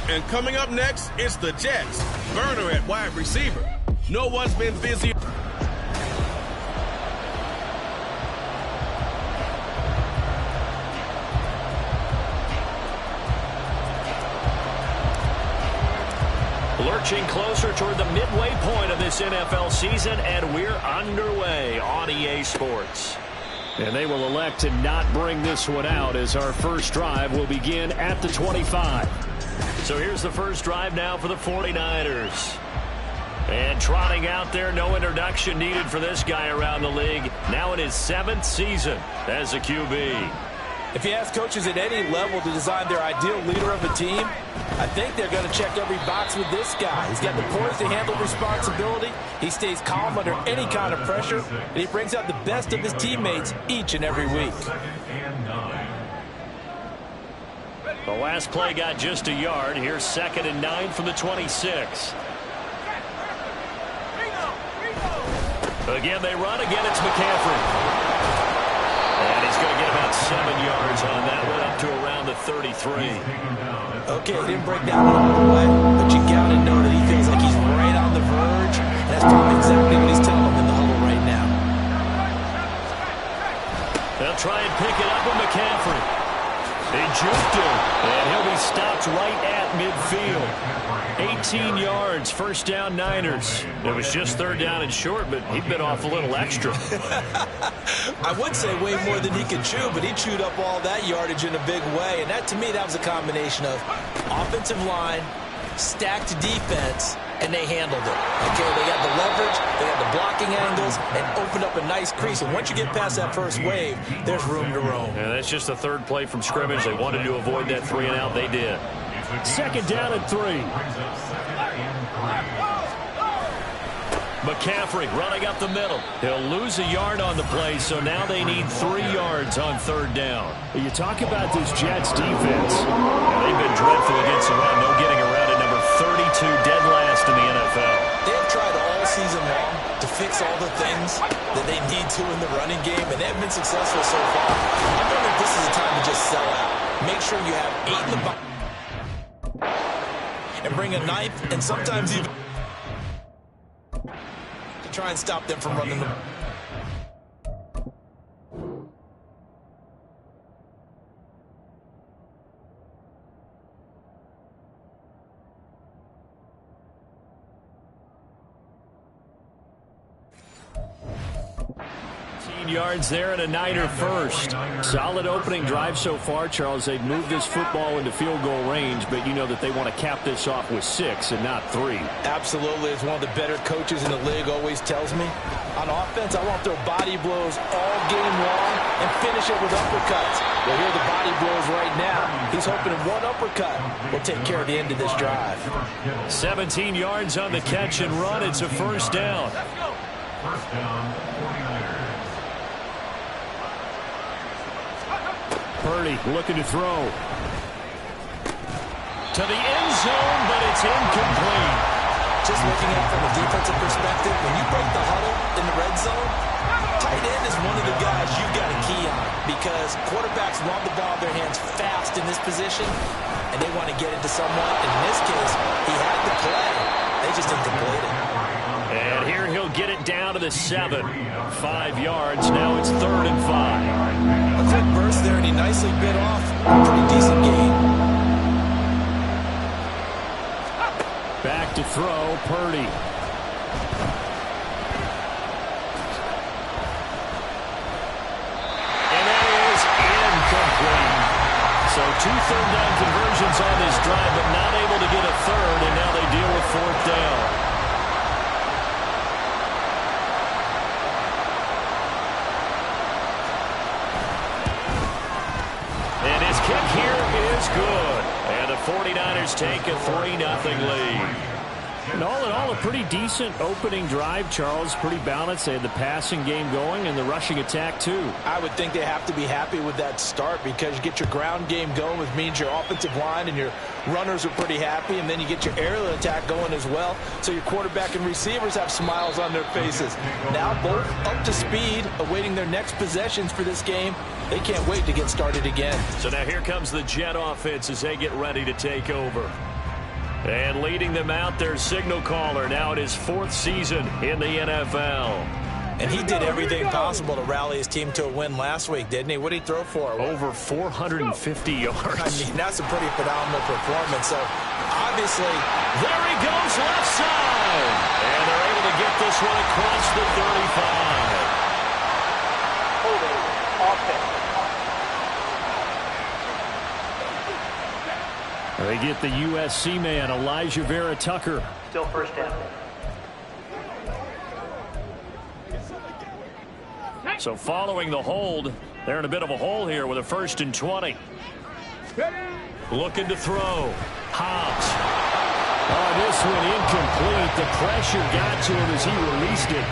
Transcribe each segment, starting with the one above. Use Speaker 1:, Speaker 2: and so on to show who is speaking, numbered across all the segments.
Speaker 1: And coming up next, it's the Jets. Burner at wide receiver. No one's been busier.
Speaker 2: Lurching closer toward the midway point of this NFL season, and we're underway on EA Sports. And they will elect to not bring this one out as our first drive will begin at the 25. So here's the first drive now for the 49ers. And trotting out there, no introduction needed for this guy around the league. Now in his 7th season as a QB.
Speaker 3: If you ask coaches at any level to design their ideal leader of a team, I think they're going to check every box with this guy. He's got the poise to handle responsibility. He stays calm under any kind of pressure, and he brings out the best of his teammates each and every week.
Speaker 2: The last play got just a yard. Here's 2nd and 9 from the 26. Again, they run. Again, it's McCaffrey. And he's going to get about 7 yards on that one, up to around the 33.
Speaker 3: Okay, he didn't break down all the way, but you got to know that he feels like he's right on the verge. And that's probably exactly what he's telling him in the huddle right now.
Speaker 2: They'll try and pick it up with McCaffrey. They juked him, and he'll be stopped right at midfield. 18 yards, first down Niners. It was just 3rd down and short, but he bit off a little extra.
Speaker 3: I would say way more than he could chew, but he chewed up all that yardage in a big way. And that, to me, that was a combination of offensive line, stacked defense, and they handled it. Okay, they got the leverage, they got the blocking angles, and opened up a nice crease. And once you get past that first wave, there's room to roam.
Speaker 2: Yeah, that's just the 3rd play from scrimmage. They wanted to avoid that 3 and out. They did. 2nd down and 3. McCaffrey running up the middle. He'll lose a yard on the play, so now they need 3 yards on 3rd down.
Speaker 4: You talk about this Jets defense.
Speaker 2: Yeah, they've been dreadful against the run. No getting around at number 32, dead last in the NFL.
Speaker 3: They've tried all season long to fix all the things that they need to in the running game, and they've been successful so far. I'm wondering if this is a time to just sell out. Make sure you have 8 in the box and bring a 9th, and sometimes even to try and stop them from running the.
Speaker 2: Yards there and a Niner first.
Speaker 4: Solid opening drive so far, Charles. They've moved this football into field goal range, but you know that they want to cap this off with 6 and not 3.
Speaker 3: Absolutely. As one of the better coaches in the league always tells me, on offense, I want their body blows all game long and finish it with uppercuts. Well, here are the body blows right now. He's hoping one uppercut will take care of the end of this drive.
Speaker 2: 17 yards on the catch and run. It's a first down.
Speaker 5: First down, 49ers.
Speaker 4: Purdy looking to throw.
Speaker 2: To the end zone, but it's incomplete.
Speaker 3: Just looking at it from a defensive perspective, when you break the huddle in the red zone, tight end is one of the guys you've got to key on because quarterbacks want the ball in their hands fast in this position, and they want to get it to someone. And in this case, he had the play. They just didn't complete it.
Speaker 2: And here he'll get it down to the 7. 5 yards. Now it's 3rd and 5.
Speaker 3: A quick burst there, and he nicely bit off a pretty decent gain.
Speaker 4: Back to throw, Purdy.
Speaker 2: And that is incomplete. So 2 third down conversions on this drive, but not able to get a 3rd, and now they deal with 4th down. Kick here is good. And the 49ers take a 3-0 lead.
Speaker 4: And all in all, a pretty decent opening drive, Charles. Pretty balanced. They had the passing game going and the rushing attack, too.
Speaker 3: I would think they have to be happy with that start because you get your ground game going, which means your offensive line and your runners are pretty happy, and then you get your aerial attack going as well. So your quarterback and receivers have smiles on their faces. Now both up to speed, awaiting their next possessions for this game. They can't wait to get started again.
Speaker 2: So now here comes the Jet offense as they get ready to take over. And leading them out, their signal caller, now in his 4th season in the NFL.
Speaker 3: And he did everything possible to rally his team to a win last week, didn't he? What did he throw for?
Speaker 2: Over 450 yards.
Speaker 3: I mean, that's a pretty phenomenal performance. So, obviously,
Speaker 2: there he goes left side. And they're able to get this one across the 35.
Speaker 6: Holding offense.
Speaker 2: They get the USC man, Elijah Vera Tucker.
Speaker 6: Still first down.
Speaker 2: So following the hold, they're in a bit of a hole here with a 1st and 20. Looking to throw. Hobbs. Oh, this one incomplete. The pressure got to him as he released it.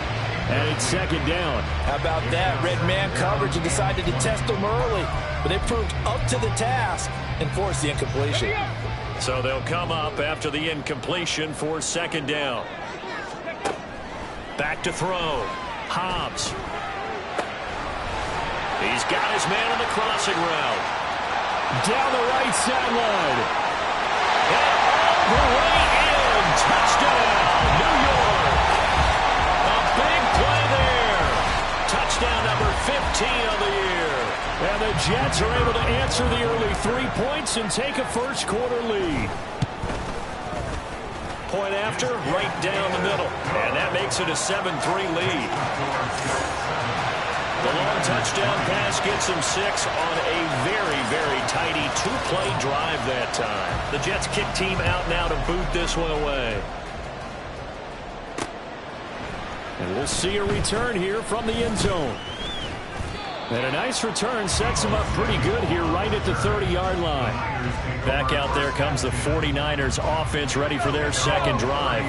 Speaker 2: And it's 2nd down.
Speaker 3: How about that? Red man coverage and decided to test them early. But they proved up to the task and forced the incompletion.
Speaker 2: So they'll come up after the incompletion for 2nd down. Back to throw. Hobbs. He's got his man on the crossing route. Down the right sideline. And all the way in. Touchdown, New York. A big play there. Touchdown number 15 of the year. And the Jets are able to answer the early 3 points and take a first-quarter lead. Point after, right down the middle. And that makes it a 7-3 lead. The long touchdown pass gets him 6 on a very, very tidy 2-play drive that time. The Jets kick team out now to boot this one away. And we'll see a return here from the end zone. And a nice return sets him up pretty good here right at the 30-yard line. Back out there comes the 49ers offense ready for their 2nd drive.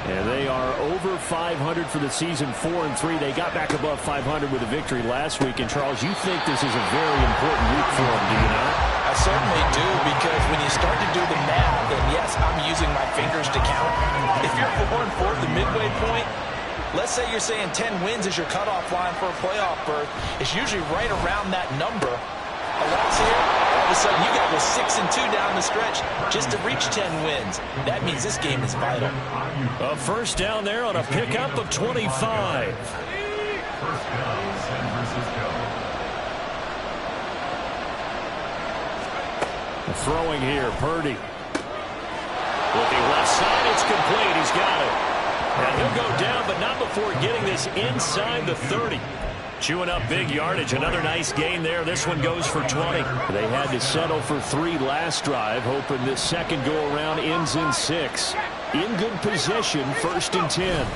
Speaker 2: And they are over 500 for the season, 4-3. They got back above 500 with a victory last week. And, Charles, you think this is a very important week for them, do you not?
Speaker 3: I certainly do, because when you start to do the math, and yes, I'm using my fingers to count. If you're 4-4 at the midway point, let's say you're saying 10 wins is your cutoff line for a playoff berth. It's usually right around that number. A loss here, all of a sudden you got to go 6-2 down the stretch just to reach 10 wins. That means this game is vital.
Speaker 2: A 1st down there on a pickup of 25.
Speaker 5: First down, San Francisco.
Speaker 2: Throwing here, Purdy. Looking left side, it's complete. He's got it. And he'll go down, but not before getting this inside the 30. Chewing up big yardage. Another nice gain there. This one goes for 20. They had to settle for 3 last drive, hoping this second go-around ends in 6. In good position, 1st and 10.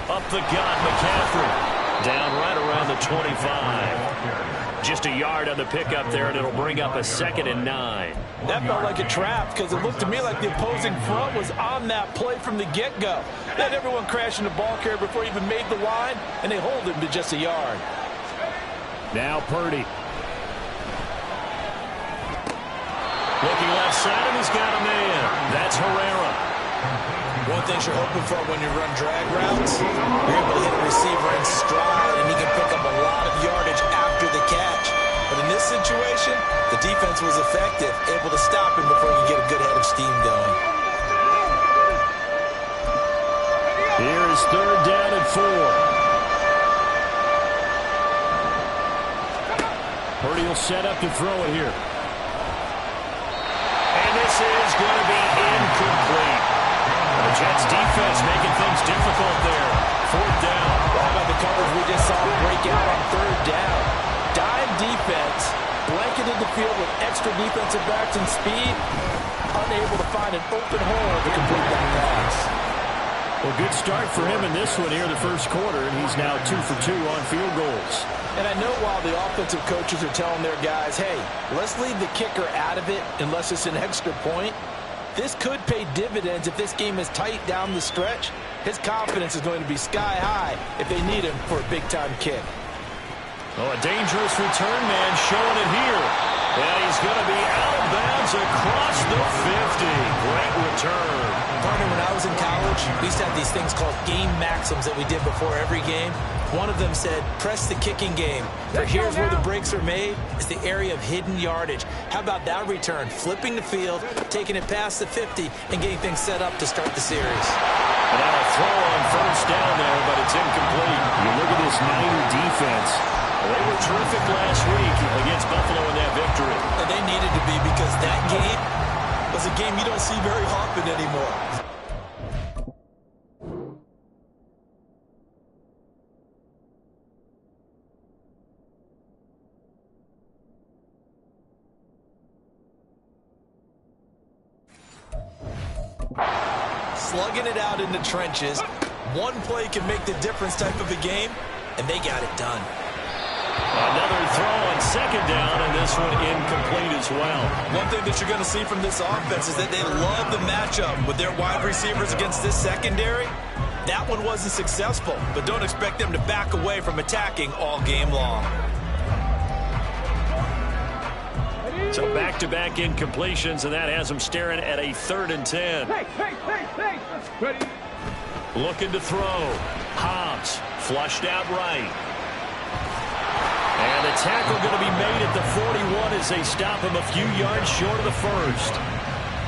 Speaker 2: Up the gut, McCaffrey. Down right around the 25. Just a yard on the pickup there, and it'll bring up a 2nd and 9.
Speaker 3: That felt like a trap, because it looked to me like the opposing front was on that play from the get-go. They had everyone crashing the ball carrier before he even made the line, and they hold him to just a yard.
Speaker 2: Now Purdy. Looking left side, and he's got a man. That's Herrera.
Speaker 3: One thing you're hoping for when you run drag routes, you're able to hit a receiver in stride, and he can pick up a lot of yardage after the catch. But in this situation, the defense was effective, able to stop him before he could get a good head of steam going.
Speaker 2: Here is 3rd down and 4. Purdy will set up to throw it here. And this is going to be incomplete. The Jets defense making things difficult there. 4th down.
Speaker 3: How about the coverage we just saw break out on 3rd down? Dime defense, blanketed the field with extra defensive backs and speed, unable to find an open hole to complete that pass.
Speaker 2: Well, good start for him in this one here, the 1st quarter, and he's now 2 for 2 on field goals.
Speaker 3: And I know while the offensive coaches are telling their guys, hey, let's leave the kicker out of it unless it's an extra point, this could pay dividends if this game is tight down the stretch. His confidence is going to be sky high if they need him for a big-time kick.
Speaker 2: Oh, a dangerous return man showing it here. And he's going to be out of bounds across the 50. Great return.
Speaker 3: Partner, when I was in college, we used to have these things called game maxims that we did before every game. One of them said, press the kicking game. For here's where the breaks are made, is the area of hidden yardage. How about that return? Flipping the field, taking it past the 50, and getting things set up to start the series.
Speaker 2: And now a throw on first down there, but it's incomplete. You look at this Niner defense. They were terrific last week against Buffalo in that victory.
Speaker 3: And they needed to be, because that game was a game you don't see very often anymore. Slugging it out in the trenches. One play can make the difference type of a game, and they got it done.
Speaker 2: Another throw on second down, and this one incomplete as well.
Speaker 3: One thing that you're going to see from this offense is that they love the matchup with their wide receivers against this secondary. That one wasn't successful, but don't expect them to back away from attacking all game long.
Speaker 2: So back-to-back incompletions, and that has them staring at a 3rd and 10.
Speaker 5: Ready.
Speaker 2: Looking to throw. Hobbs flushed out right. And the tackle going to be made at the 41 as they stop him a few yards short of the first.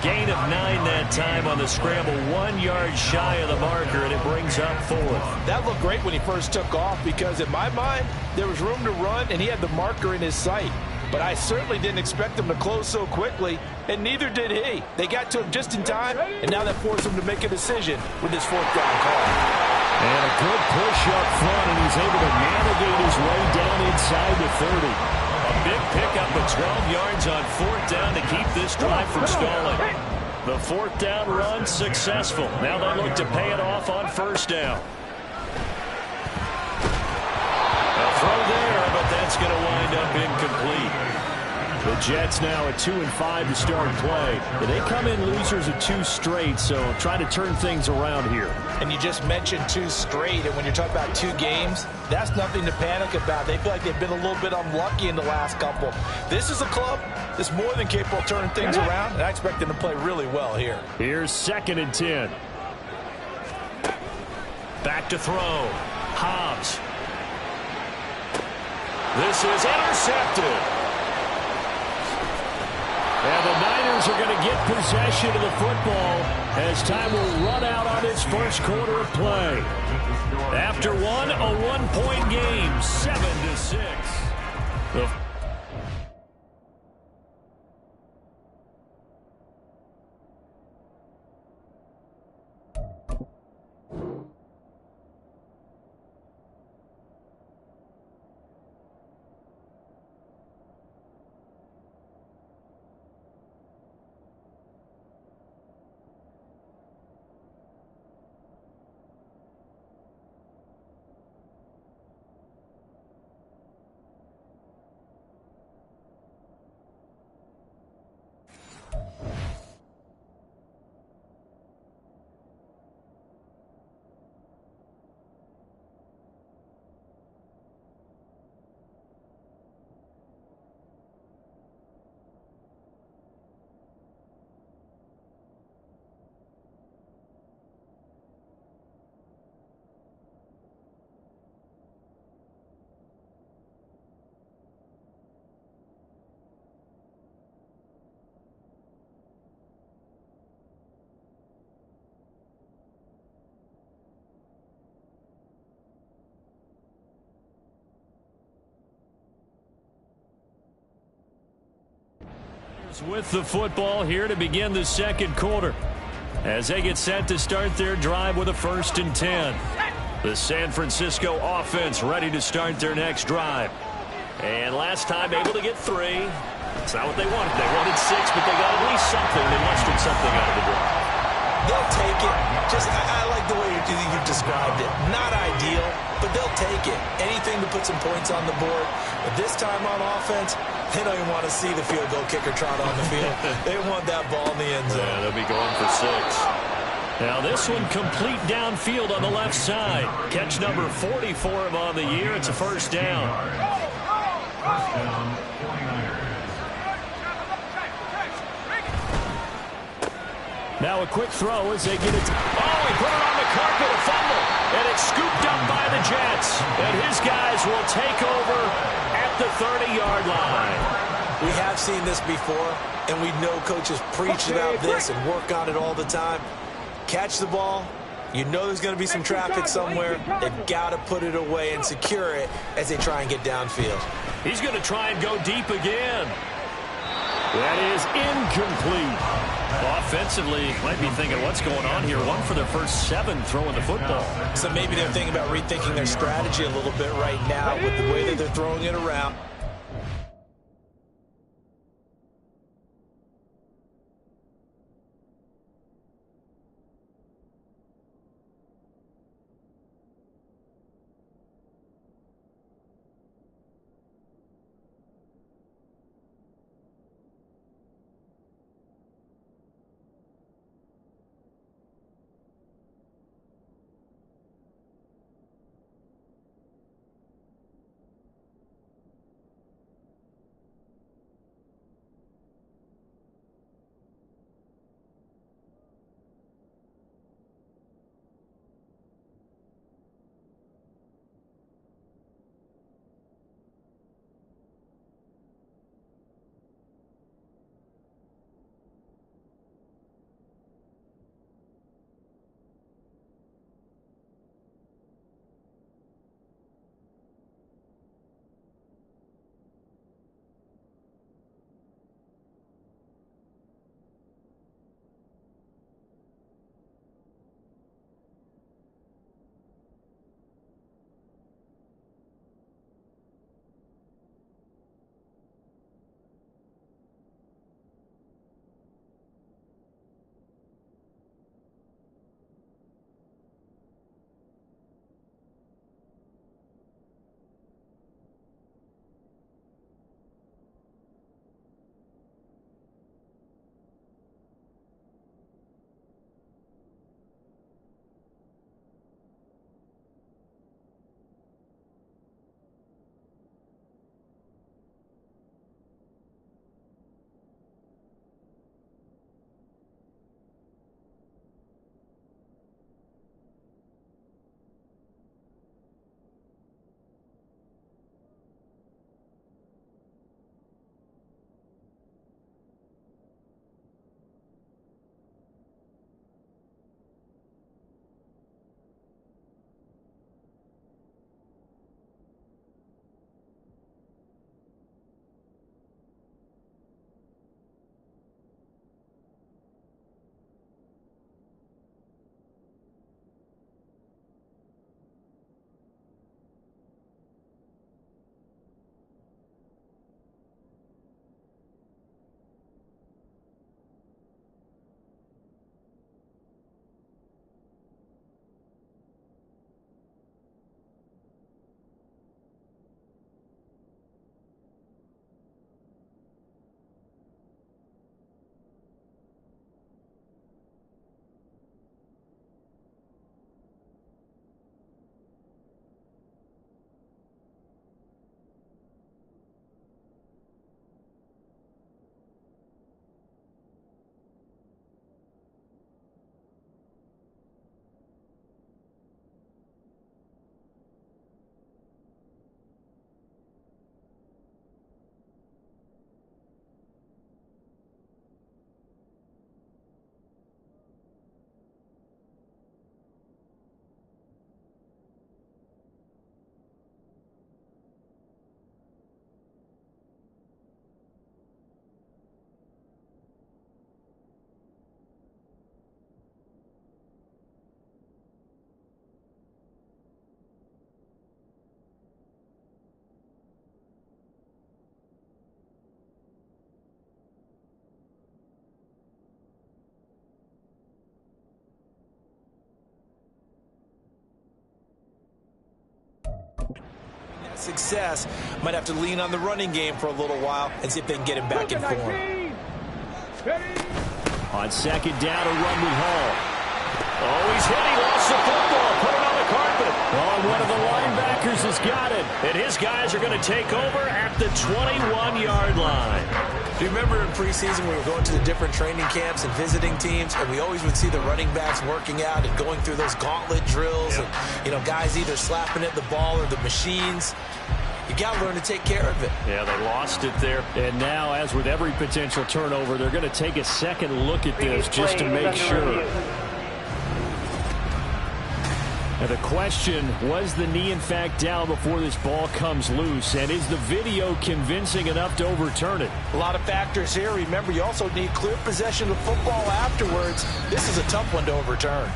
Speaker 2: Gain of 9 that time on the scramble, 1 yard shy of the marker, and it brings up 4th.
Speaker 7: That looked great when he first took off, because in my mind, there was room to run, and he had the marker in his sight. But I certainly didn't expect him to close so quickly, and neither did he. They got to him just in time, and now that forced him to make a decision with his 4th down call.
Speaker 2: And a good push up front, and he's able to navigate his way down inside the 30. A big pickup of 12 yards on 4th down to keep this drive from stalling. The 4th down run successful. Now they look to pay it off on 1st down. A throw there, but that's going to wind up incomplete. The Jets now at 2-5 to start play. But they come in losers of 2 straight, so trying to turn things around here.
Speaker 7: And you just mentioned 2 straight, and when you're talking about 2 games, that's nothing to panic about. They feel like they've been a little bit unlucky in the last couple. This is a club that's more than capable of turning things around, and I expect them to play really well here.
Speaker 2: Here's 2nd and 10. Back to throw. Hobbs. This is intercepted. And the Niners are going to get possession of the football as time will run out on this first quarter of play. After one, a 1-point game, 7-6. With the football here to begin the second quarter as they get set to start their drive with a 1st and 10. The San Francisco offense ready to start their next drive. And last time able to get 3. It's not what they wanted. They wanted 6, but they got at least something. They mustered something out of the drive.
Speaker 3: They'll take it. I like the way you've described it. Not ideal, but they'll take it. Anything to put some points on the board. But this time on offense, they don't even want to see the field goal kicker trot on the field. They want that ball in the end zone.
Speaker 2: Yeah, they'll be going for 6. Now this one complete downfield on the left side. Catch number 40 for him on the year. It's a 1st down.
Speaker 5: First down, 49ers.
Speaker 2: Now a quick throw as they get it. Oh, he put it on the carpet, a fumble. And it's scooped up by the Jets. And his guys will take over at the 30-yard line.
Speaker 3: We have seen this before, and we know coaches preach about this and work on it all the time. Catch the ball. You know there's going to be some traffic somewhere. They've got to put it away and secure it as they try and get downfield.
Speaker 2: He's going to try and go deep again. That is incomplete. Offensively, might be thinking, what's going on here? 1 for their first 7 throwing the football.
Speaker 3: So maybe they're thinking about rethinking their strategy a little bit right now with the way that they're throwing it around. Success, might have to lean on the running game for a little while and see if they can get him back in form.
Speaker 2: On second down, a run with Hall. Oh, he's hit. He lost the football. Put it on the carpet. Oh, one of the linebackers has got it. And his guys are going to take over at the 21-yard line.
Speaker 3: Do you remember in preseason we were going to the different training camps and visiting teams, and we always would see the running backs working out and going through those gauntlet drills, and guys either slapping at the ball or the machines. You got to learn to take care of it.
Speaker 2: Yeah, they lost it there. And now, as with every potential turnover, they're going to take a second look at this just to make sure. Now the question, was the knee in fact down before this ball comes loose? And is the video convincing enough to overturn it?
Speaker 7: A lot of factors here. Remember, you also need clear possession of football afterwards. This is a tough one to overturn.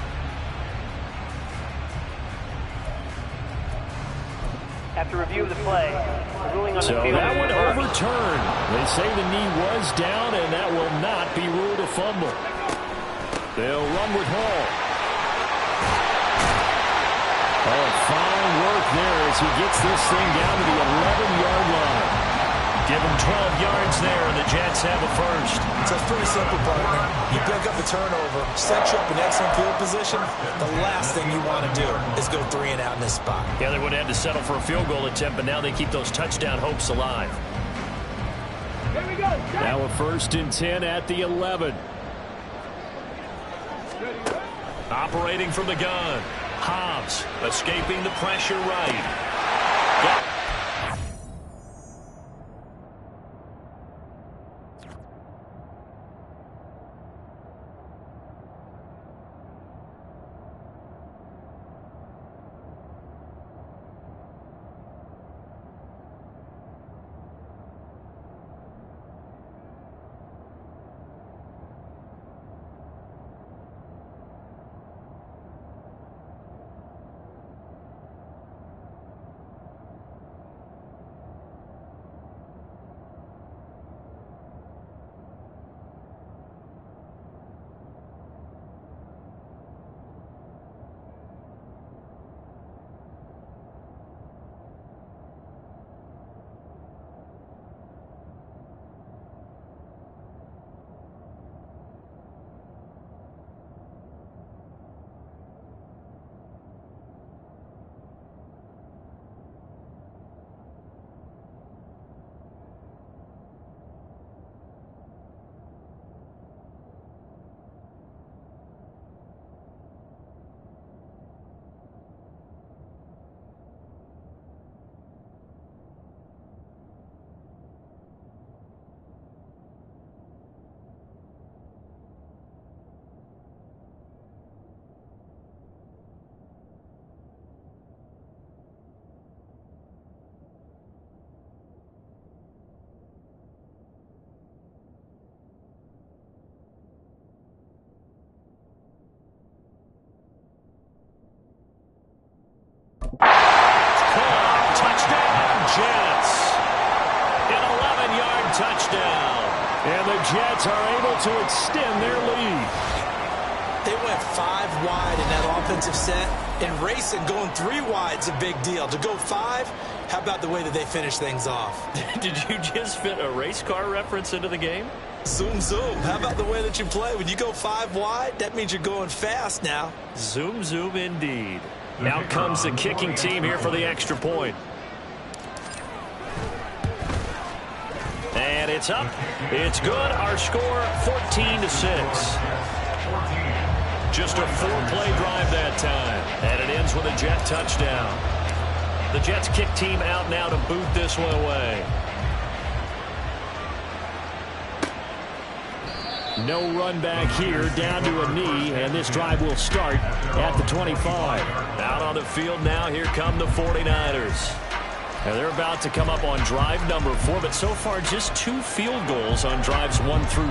Speaker 6: After review of the play, the ruling on the
Speaker 2: So
Speaker 6: field.
Speaker 2: that one overturned. They say the knee was down, and that will not be ruled a fumble. They'll run with Hall. Oh, fine work there as he gets this thing down to the 11-yard line. Give him 12 yards there, and the Jets have a first.
Speaker 3: So it's pretty simple, partner. You pick up a turnover, set you up in excellent field position. The last thing you want to do is go 3 and out in this spot.
Speaker 2: Yeah, they would have to settle for a field goal attempt, but now they keep those touchdown hopes alive.
Speaker 5: Here we go.
Speaker 2: Now a 1st and 10 at the 11. Operating from the gun. Hobbs escaping the pressure right. Touchdown. And the Jets are able to extend their lead.
Speaker 3: They went 5 wide in that offensive set. And racing, going 3 wide is a big deal. To go 5, how about the way that they finish things off?
Speaker 2: Did you just fit a race car reference into the game?
Speaker 3: Zoom, zoom. How about the way that you play? When you go 5 wide, that means you're going fast now.
Speaker 2: Zoom, zoom indeed. Now comes the kicking team here for the extra point. And it's up. It's good. Our score, 14-6. Just a 4-play drive that time. And it ends with a Jet touchdown. The Jets kick team out now to boot this one away. No run back here, down to a knee, and this drive will start at the 25. Out on the field now, here come the 49ers. And they're about to come up on drive number 4, but so far just 2 field goals on drives 1 through.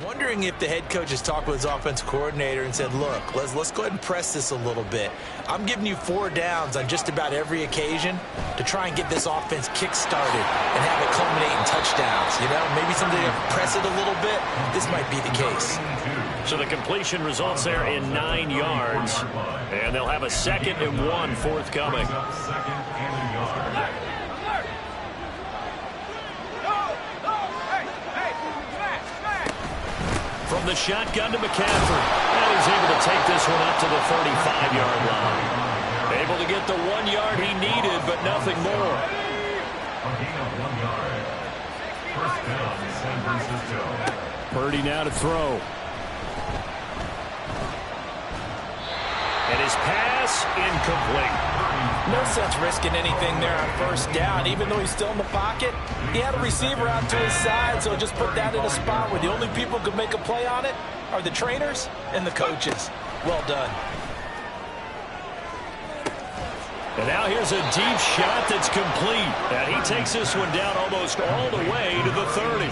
Speaker 3: Wondering if the head coach has talked with his offensive coordinator and said, look, let's go ahead and press this a little bit. I'm giving you 4 downs on just about every occasion to try and get this offense kick-started and have it culminate in touchdowns. You know, maybe someday press it a little bit. This might be the case.
Speaker 2: So the completion results there in 9 yards, and they'll have a 2nd and 1 forthcoming. From the shotgun to McCaffrey, and he's able to take this one up to the 35-yard line. Able to get the 1 yard he needed, but nothing more. Purdy now to throw. And his pass incomplete.
Speaker 3: No sense risking anything there on 1st down, even though he's still in the pocket. He had a receiver out to his side, so just put that in a spot where the only people who could make a play on it are the trainers and the coaches. Well done.
Speaker 2: And now here's a deep shot that's complete. And he takes this one down almost all the way to the 30.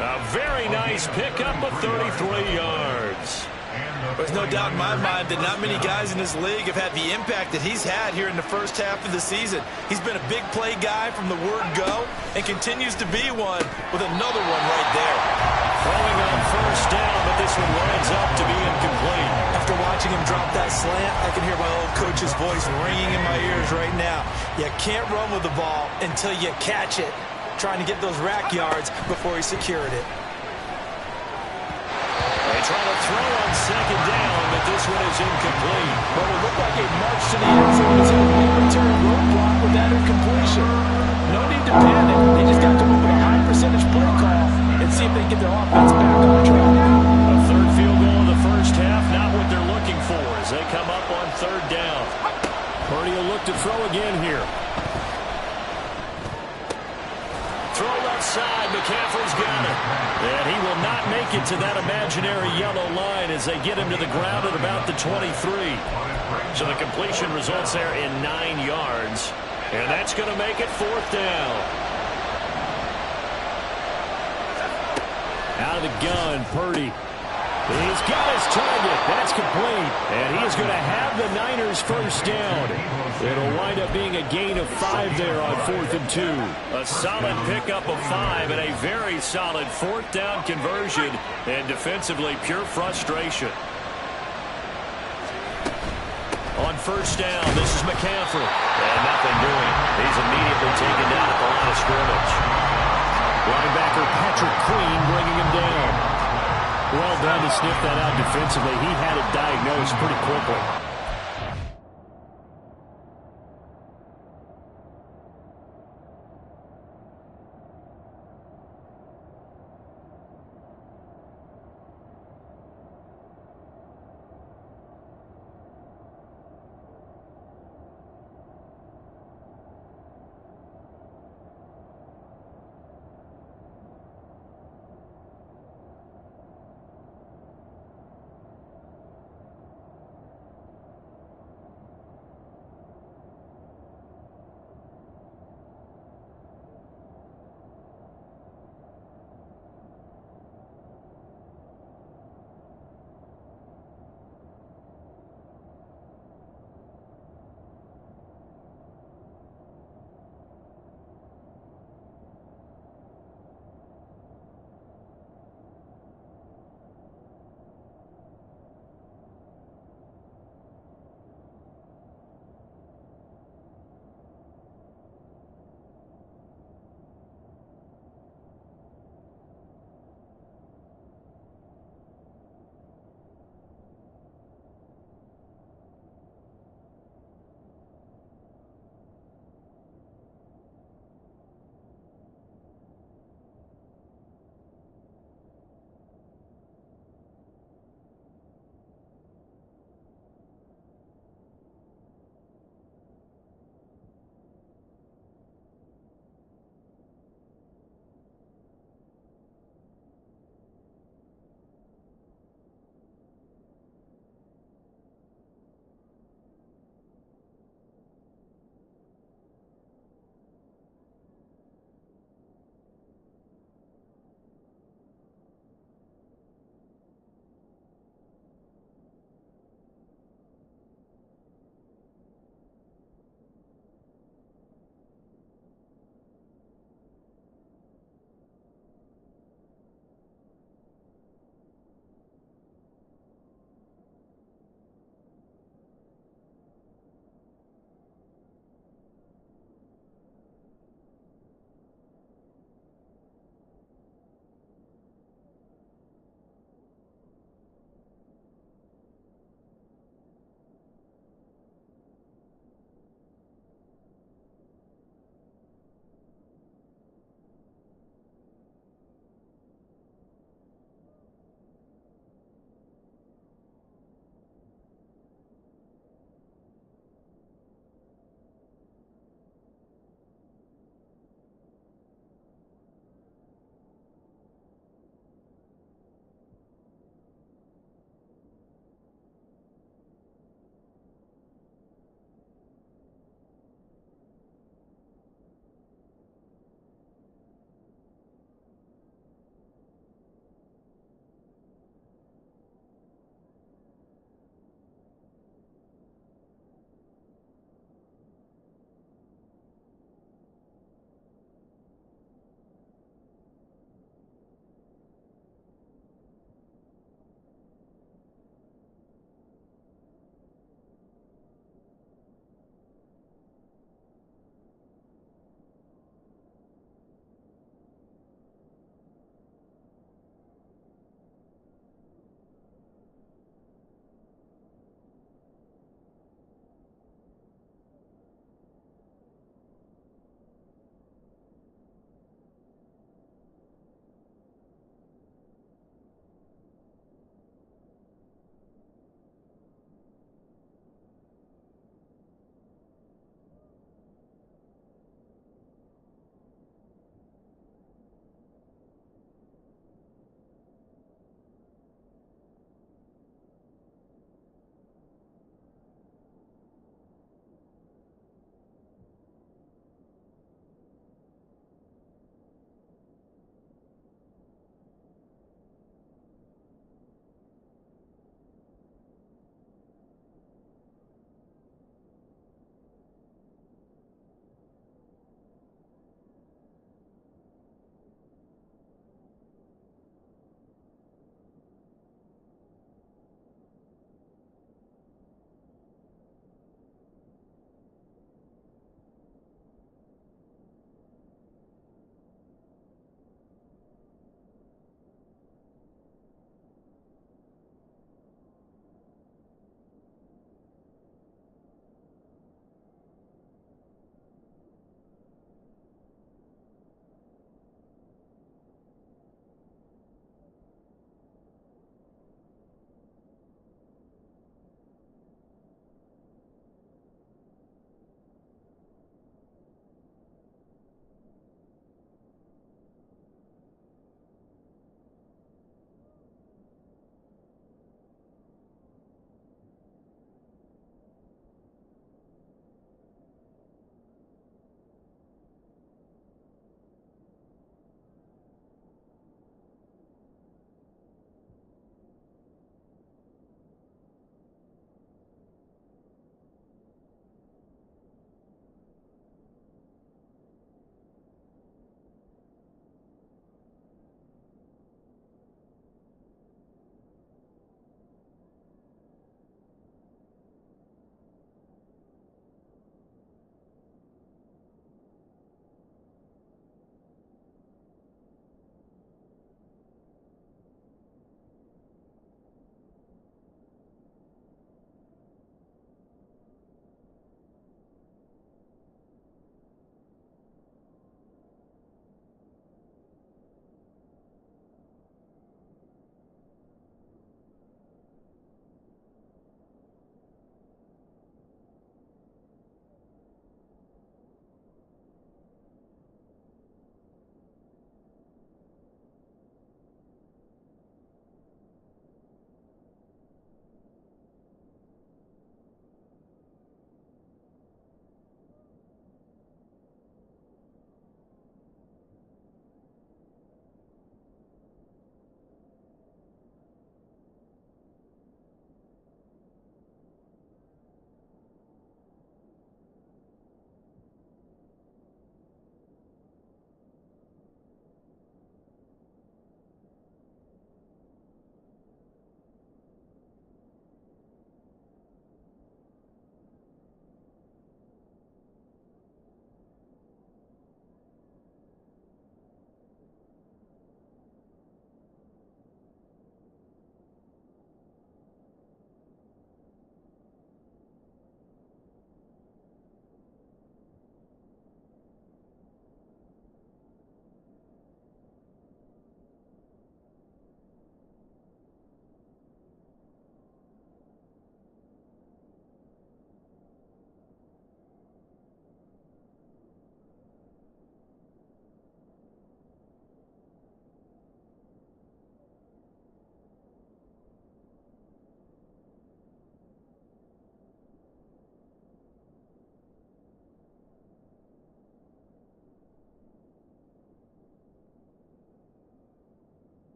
Speaker 2: A very nice pickup of 33 yards.
Speaker 3: There's no doubt in my mind that not many guys in this league have had the impact that he's had here in the first half of the season. He's been a big play guy from the word go and continues to be one with another one right there.
Speaker 2: Throwing on 1st down, but this one winds up to be incomplete.
Speaker 3: After watching him drop that slant, I can hear my old coach's voice ringing in my ears right now. You can't run with the ball until you catch it, trying to get those rack yards before he secured it.
Speaker 2: They try to throw on 2nd down, but this one is incomplete.
Speaker 3: Well, it looked like a march to the end zone as a momentary roadblock with that incompletion. No need to panic. They just got to move with a high percentage play call and see if they can get their offense back on track.
Speaker 2: A 3rd field goal in the first half, not what they're looking for as they come up on 3rd down. Purdy will look to throw again here. Throw left side, McCaffrey's got it. And he will not make it to that imaginary yellow line as they get him to the ground at about the 23. So the completion results there in 9 yards. And that's going to make it 4th down. Out of the gun, Purdy. He's got his target. That's complete. And he is going to have the Niners 1st down. It'll wind up being a gain of 5 there on 4th and 2. A solid pickup of 5 and a very solid 4th down conversion. And defensively, pure frustration. On 1st down, this is McCaffrey. And nothing doing. He's immediately taken down at the line of scrimmage. Linebacker Patrick Queen bringing him down. Well done to sniff that out defensively. He had it diagnosed pretty quickly.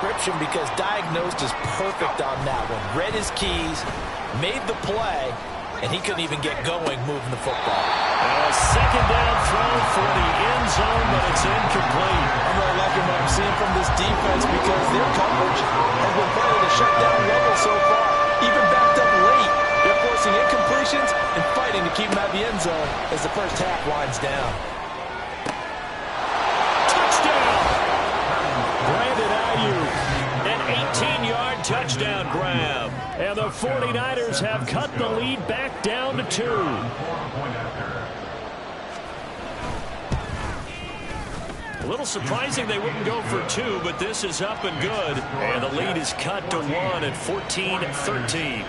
Speaker 3: description because diagnosed is perfect on that one. Read his keys, made the play, and he couldn't even get going moving the football.
Speaker 2: A second down throw for the end zone, but it's incomplete.
Speaker 3: I'm really liking what I'm seeing from this defense because their coverage has been playing at a shutdown level so far. Even backed up late, they're forcing incompletions and fighting to keep them out of the end zone as the first half winds down.
Speaker 2: An 18-yard touchdown grab. And the 49ers have cut the lead back down to 2. A little surprising they wouldn't go for 2, but this is up and good. And the lead is cut to 1 at 14-13.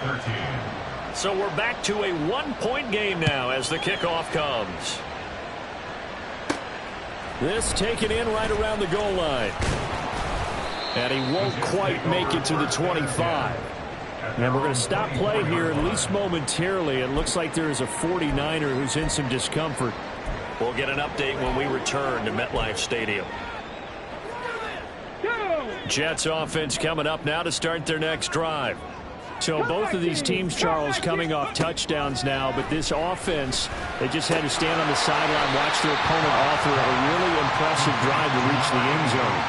Speaker 2: So we're back to a 1-point game now as the kickoff comes. This taken in right around the goal line. And he won't quite make it to the 25. And we're going to stop play here, at least momentarily. It looks like there is a 49er who's in some discomfort. We'll get an update when we return to MetLife Stadium. Jets offense coming up now to start their next drive. So both of these teams, Charles, coming off touchdowns now, but this offense, they just had to stand on the sideline, watch their opponent offer a really impressive drive to reach the end zone.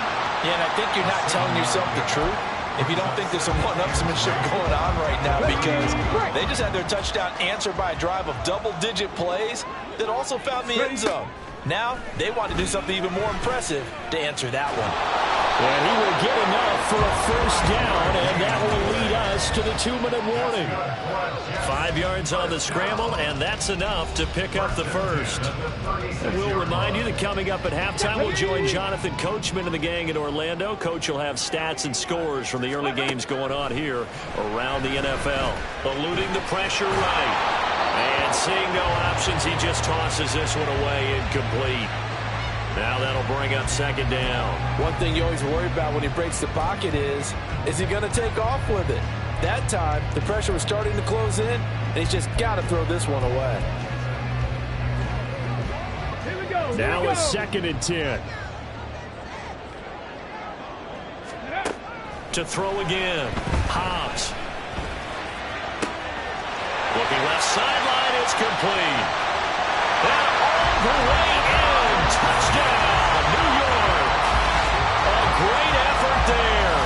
Speaker 3: Yeah, and I think you're not telling yourself the truth if you don't think there's some one-upsmanship going on right now, because they just had their touchdown answered by a drive of double-digit plays that also found the end zone. Now they want to do something even more impressive to answer that one.
Speaker 2: And he will get enough for a first down, and that will lead us to the 2-minute warning. 5 yards on the scramble, and that's enough to pick up the first. And we'll remind you that coming up at halftime, we'll join Jonathan Coachman and the gang in Orlando. Coach will have stats and scores from the early games going on here around the NFL. Eluding the pressure right. And seeing no options, he just tosses this one away incomplete. Now that'll bring up second down.
Speaker 3: One thing you always worry about when he breaks the pocket is he going to take off with it? That time, the pressure was starting to close in, and he's just got to throw this one away.
Speaker 5: Here we go.
Speaker 2: Now a 2nd and 10. To throw again. Hobbs. Looking left sideline, it's complete. And all the way in. Touchdown, New York. A great effort there.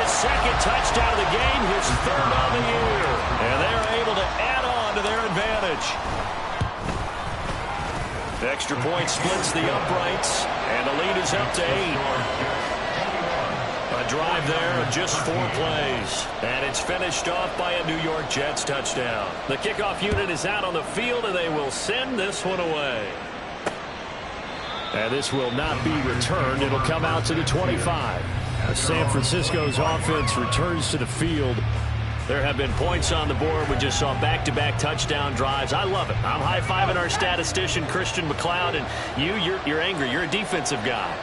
Speaker 2: His 2nd touchdown of the game, his 3rd on the year. And they're able to add on to their advantage. The extra point splits the uprights, and the lead is up to 8. A drive there of just 4 plays. And it's finished off by a New York Jets touchdown. The kickoff unit is out on the field, and they will send this one away. And this will not be returned. It'll come out to the 25. As San Francisco's offense returns to the field, there have been points on the board. We just saw back-to-back touchdown drives. I love it. I'm high-fiving our statistician, Christian McLeod, and you're angry. You're a defensive guy.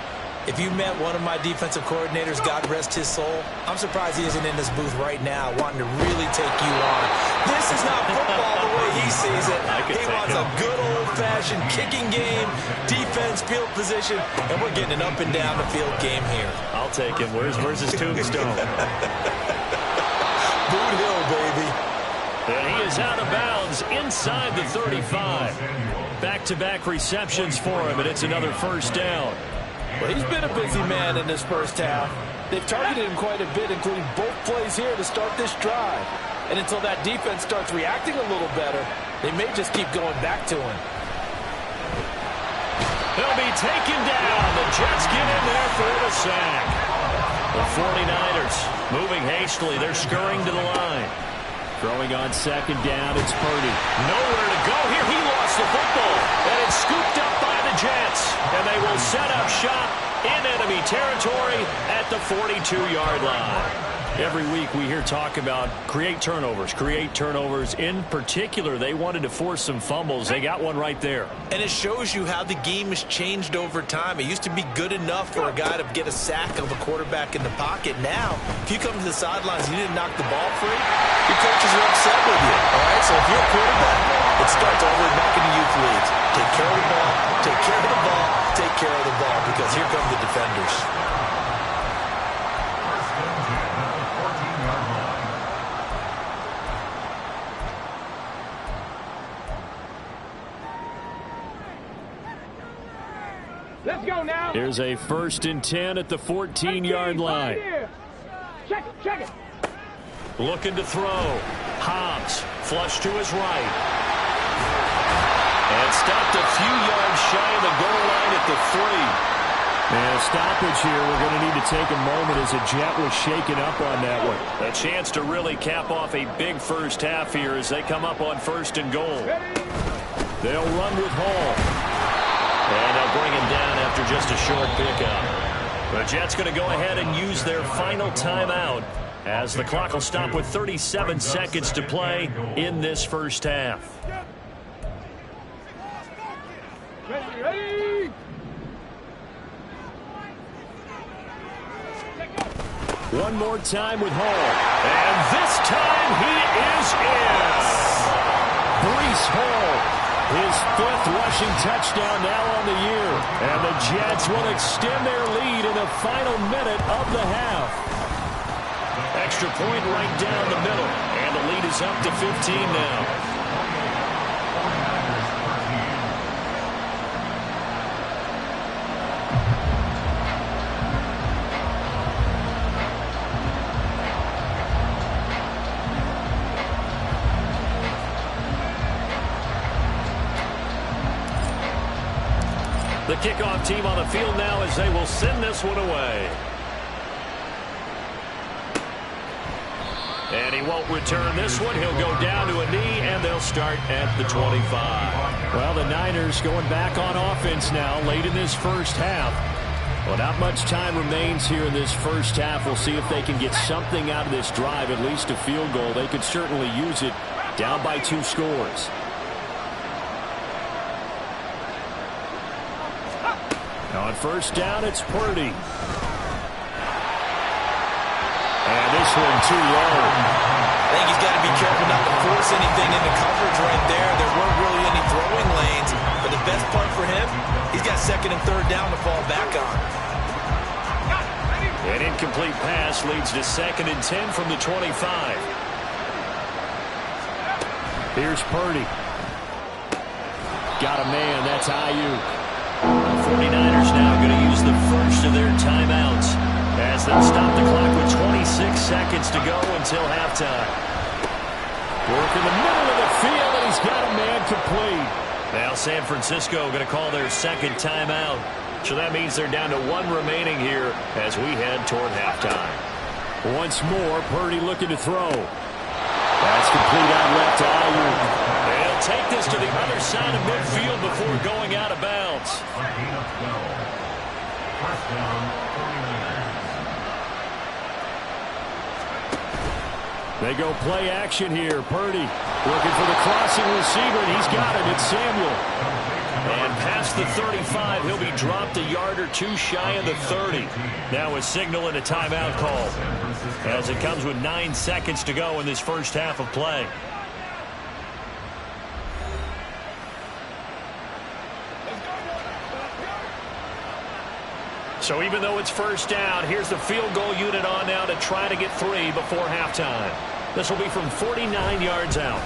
Speaker 3: If you met one of my defensive coordinators, God rest his soul, I'm surprised he isn't in this booth right now wanting to really take you on. This is not football the way he sees it. He wants a good old-fashioned kicking game, defense, field position, and we're getting an up-and-down-the-field game here.
Speaker 2: I'll take him. Where's his tombstone?
Speaker 3: Boot Hill, baby.
Speaker 2: And he is out of bounds inside the 35. Back-to-back receptions for him, and it's another first down.
Speaker 3: Well, he's been a busy man in this first half. They've targeted him quite a bit, including both plays here to start this drive. And until that defense starts reacting a little better, they may just keep going back to him.
Speaker 2: He'll be taken down. The Jets get in there for the sack. The 49ers moving hastily. They're scurrying to the line. Throwing on second down, it's Purdy. Nowhere to go here. He lost the football. And it's scooped up by the Jets. And they will set up shop in enemy territory at the 42-yard line. Every week we hear talk about create turnovers. In particular, they wanted to force some fumbles. They got one right there.
Speaker 3: And it shows you how the game has changed over time. It used to be good enough for a guy to get a sack of a quarterback in the pocket. Now, if you come to the sidelines and you didn't knock the ball free, your coaches are upset with you. All right, so if you're a quarterback, it starts all the way back in the youth leagues. Take care of the ball, take care of the ball, take care of the ball, because here come the defenders.
Speaker 5: Let's go now.
Speaker 2: Here's a 1st and 10 at the 14-yard line.
Speaker 5: Check it.
Speaker 2: Looking to throw. Hobbs, flush to his right. And stopped a few yards shy of the goal line at the 3. And a stoppage here. We're going to need to take a moment as a Jet was shaken up on that one. A chance to really cap off a big first half here as they come up on 1st and goal. They'll run with Hall. And they'll bring him down after just a short pickup. The Jets going to go ahead and use their final timeout as the clock will stop with 37 seconds to play in this first half.
Speaker 5: Ready.
Speaker 2: One more time with Hall. And this time he is in. Breece Hall, his 5th rushing touchdown now on the year. And the Jets will extend their lead in the final minute of the half. Extra point right down the middle. And the lead is up to 15 now. The kickoff team on the field now as they will send this one away. And he won't return this one. He'll go down to a knee, and they'll start at the 25. Well, the Niners going back on offense now late in this first half. Well, not much time remains here in this first half. We'll see if they can get something out of this drive, at least a field goal. They could certainly use it down by 2 scores. On 1st down, it's Purdy. And this one too low.
Speaker 3: I think he's got to be careful not to force anything into coverage right there. There weren't really any throwing lanes. But the best part for him, he's got 2nd and 3rd down to fall back on.
Speaker 2: An incomplete pass leads to 2nd and 10 from the 25. Here's Purdy. Got a man. That's Ayuk. The 49ers now going to use the first of their timeouts as they'll stop the clock with 26 seconds to go until halftime. Work in the middle of the field, and he's got a man complete. Now San Francisco going to call their 2nd timeout. So that means they're down to 1 remaining here as we head toward halftime. Once more, Purdy looking to throw. That's complete out left to Ayuk. They'll take this to the other side of midfield before going out of bounds. They go play action here. Purdy looking for the crossing receiver, and he's got it. It's Samuel. And past the 35, he'll be dropped a yard or 2 shy of the 30. Now a signal and a timeout call as it comes with 9 seconds to go in this first half of play. So even though it's 1st down, here's the field goal unit on now to try to get 3 before halftime. This will be from 49 yards out.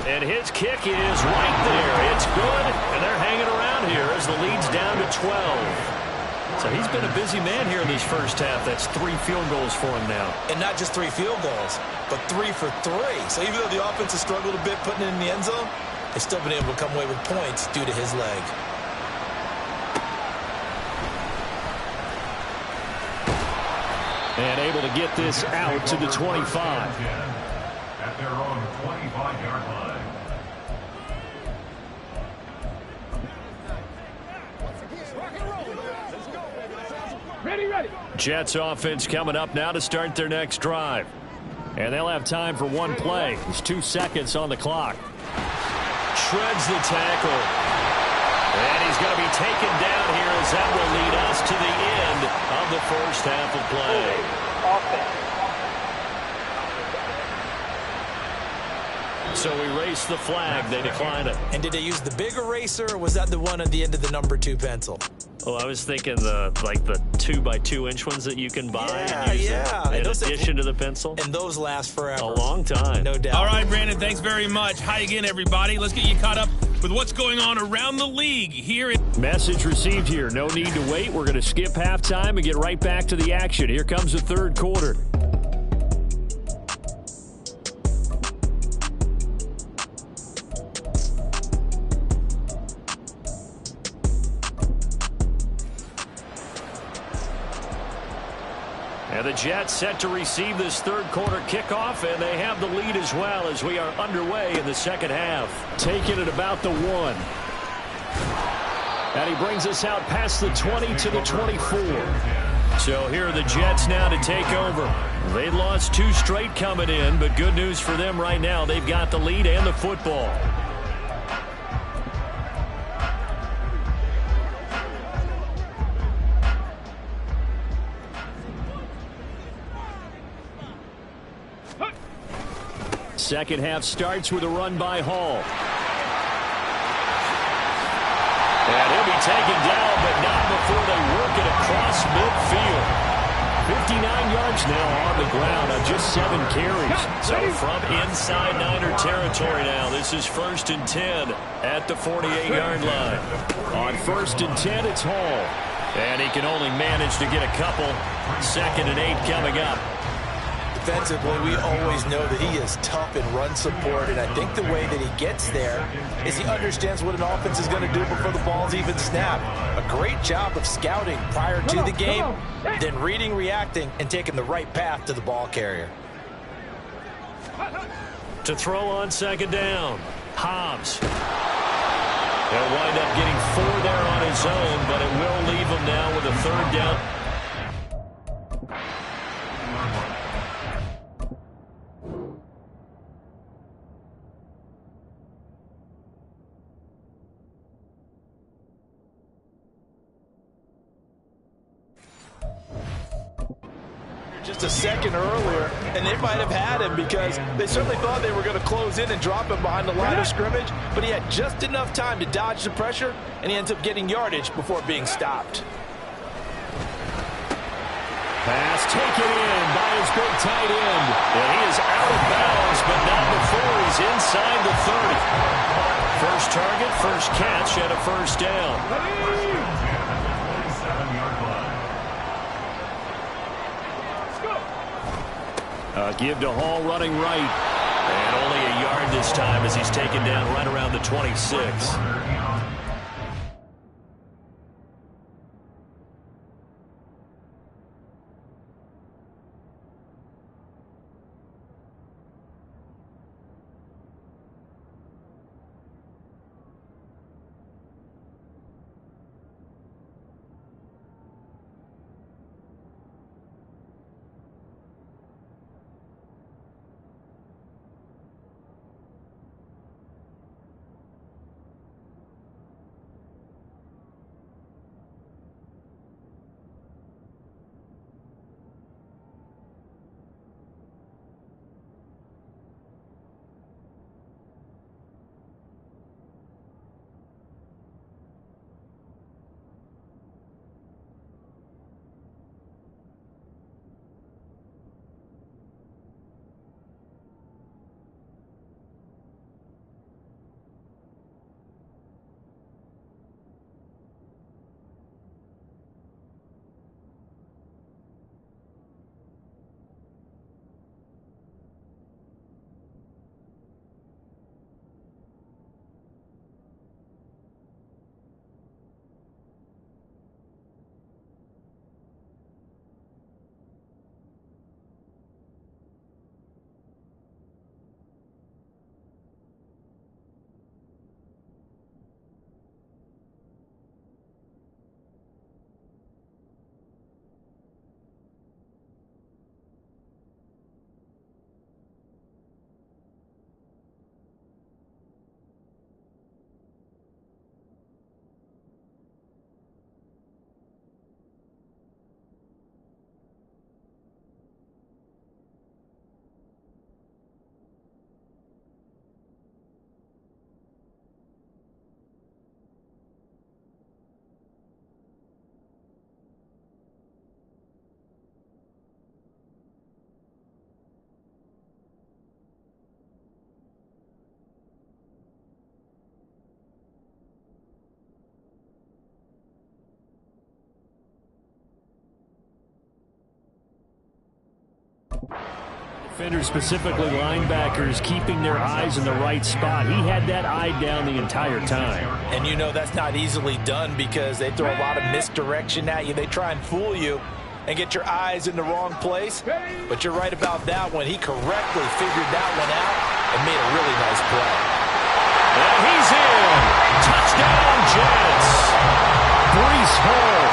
Speaker 2: And his kick is right there. It's good, and they're hanging around here as the lead's down to 12. So he's been a busy man here in this first half. That's 3 field goals for him now.
Speaker 3: And not just 3 field goals, but 3 for 3. So even though the offense has struggled a bit putting it in the end zone, they've still been able to come away with points due to his leg.
Speaker 2: And able to get this out to the 25.
Speaker 8: At their own 25-yard line.
Speaker 5: Ready.
Speaker 2: Jets offense coming up now to start their next drive. And they'll have time for 1 play. There's 2 seconds on the clock. Shreds the tackle. And he's going to be taken down here as that will lead us to the end of the first half of play. So we race the flag. They decline it.
Speaker 3: And did they use the big eraser, or was that the one at the end of the number 2 pencil?
Speaker 2: Well, I was thinking the 2x2-inch ones that you can buy and use in addition to the pencil.
Speaker 3: And those last forever.
Speaker 2: A long time.
Speaker 3: No doubt.
Speaker 9: All right, Brandon, thanks very much. Hi again, everybody. Let's get you caught up
Speaker 1: with what's going on around the league here.
Speaker 2: Message received here. No need to wait. We're going to skip halftime and get right back to the action. Here comes the third quarter. And the Jets set to receive this third quarter kickoff, and they have the lead as well as we are underway in the second half. Taking it about the 1. And he brings us out past the 20 to the 24. So here are the Jets now to take over. They lost 2 straight coming in, but good news for them right now. They've got the lead and the football. Second half starts with a run by Hall. And he'll be taken down, but not before they work it across midfield. 59 yards now on the ground on just 7 carries. So from inside Niner territory now, this is 1st and 10 at the 48-yard line. On 1st and 10, it's Hall. And he can only manage to get a couple. 2nd and 8 coming up.
Speaker 3: Defensively, we always know that he is tough in run support, and I think the way that he gets there is he understands what an offense is going to do before the ball's even snapped. A great job of scouting prior to the game, then reading, reacting, and taking the right path to the ball carrier.
Speaker 2: To throw on 2nd down, Hobbs. He'll wind up getting 4 there on his own, but it will leave him now with a 3rd down.
Speaker 7: Just a second earlier, and they might have had him because they certainly thought they were going to close in and drop him behind the line of scrimmage, but he had just enough time to dodge the pressure, and he ends up getting yardage before being stopped.
Speaker 2: Pass taken in by his big tight end. And he is out of bounds, but not before he's inside the 30. First target, first catch, and a 1st down. Give to Hall running right. And only a yard this time as he's taken down right around the 26. defenders, specifically linebackers, keeping their eyes in the right spot. He had that eye down the entire time.
Speaker 3: And you know that's not easily done because they throw a lot of misdirection at you. They try and fool you and get your eyes in the wrong place. But you're right about that one. He correctly figured that one out and made a really nice play.
Speaker 2: And he's in. Touchdown, Jets. Breece Hall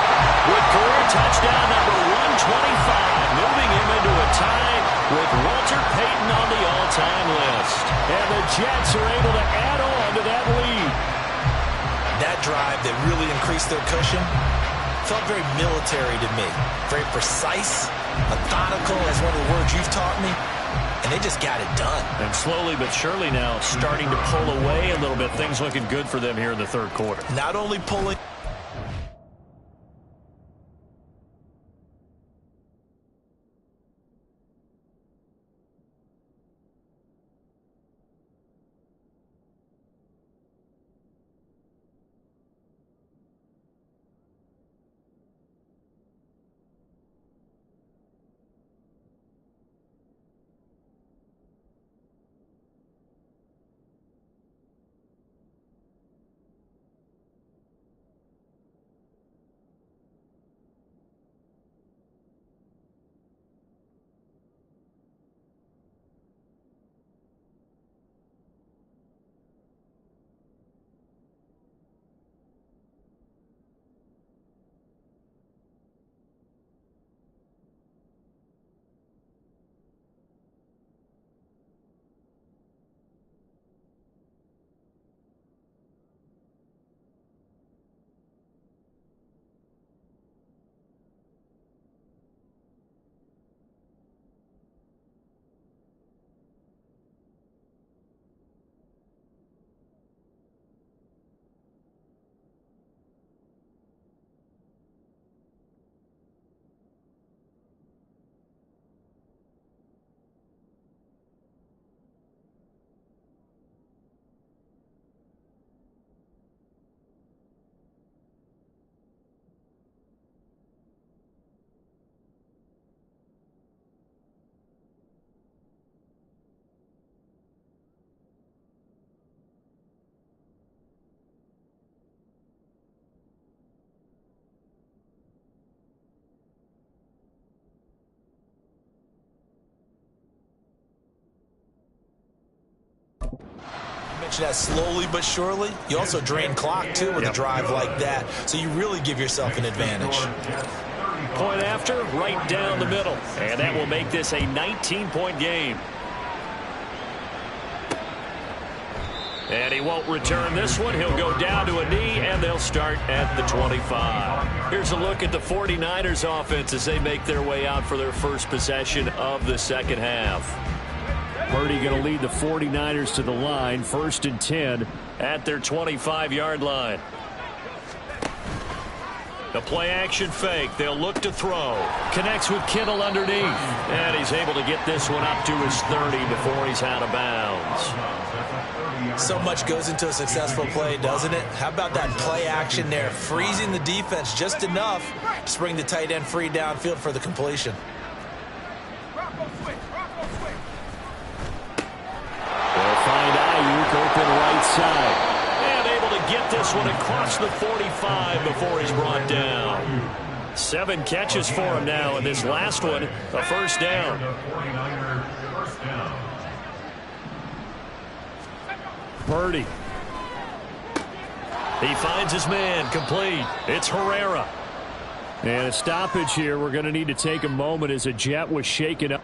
Speaker 2: with career touchdown number 125, moving him into a tie with Walter Payton on the all-time list. And the Jets are able to add on to that lead.
Speaker 3: That drive that really increased their cushion felt very military to me. Very precise, methodical, as one of the words you've taught me. And they just got it done.
Speaker 2: And slowly but surely now starting to pull away a little bit. Things looking good for them here in the third quarter.
Speaker 3: Not only pulling. That slowly but surely. You also drain clock, too, with a drive like that. So you really give yourself an advantage.
Speaker 2: Point after, right down the middle. And that will make this a 19-point game. And he won't return this one. He'll go down to a knee, and they'll start at the 25. Here's a look at the 49ers offense as they make their way out for their first possession of the second half. Purdy going to lead the 49ers to the line, 1st and 10 at their 25-yard line. The play-action fake. They'll look to throw. Connects with Kittle underneath. And he's able to get this one up to his 30 before he's out of bounds.
Speaker 3: So much goes into a successful play, doesn't it? How about that play action there? Freezing the defense just enough to bring the tight end free downfield for the completion.
Speaker 2: Open right side. And able to get this one across the 45 before he's brought down. 7 catches for him now, and this last one, a first down. Purdy. He finds his man, complete. It's Herrera. And a stoppage here. We're going to need to take a moment as a Jet was shaken up.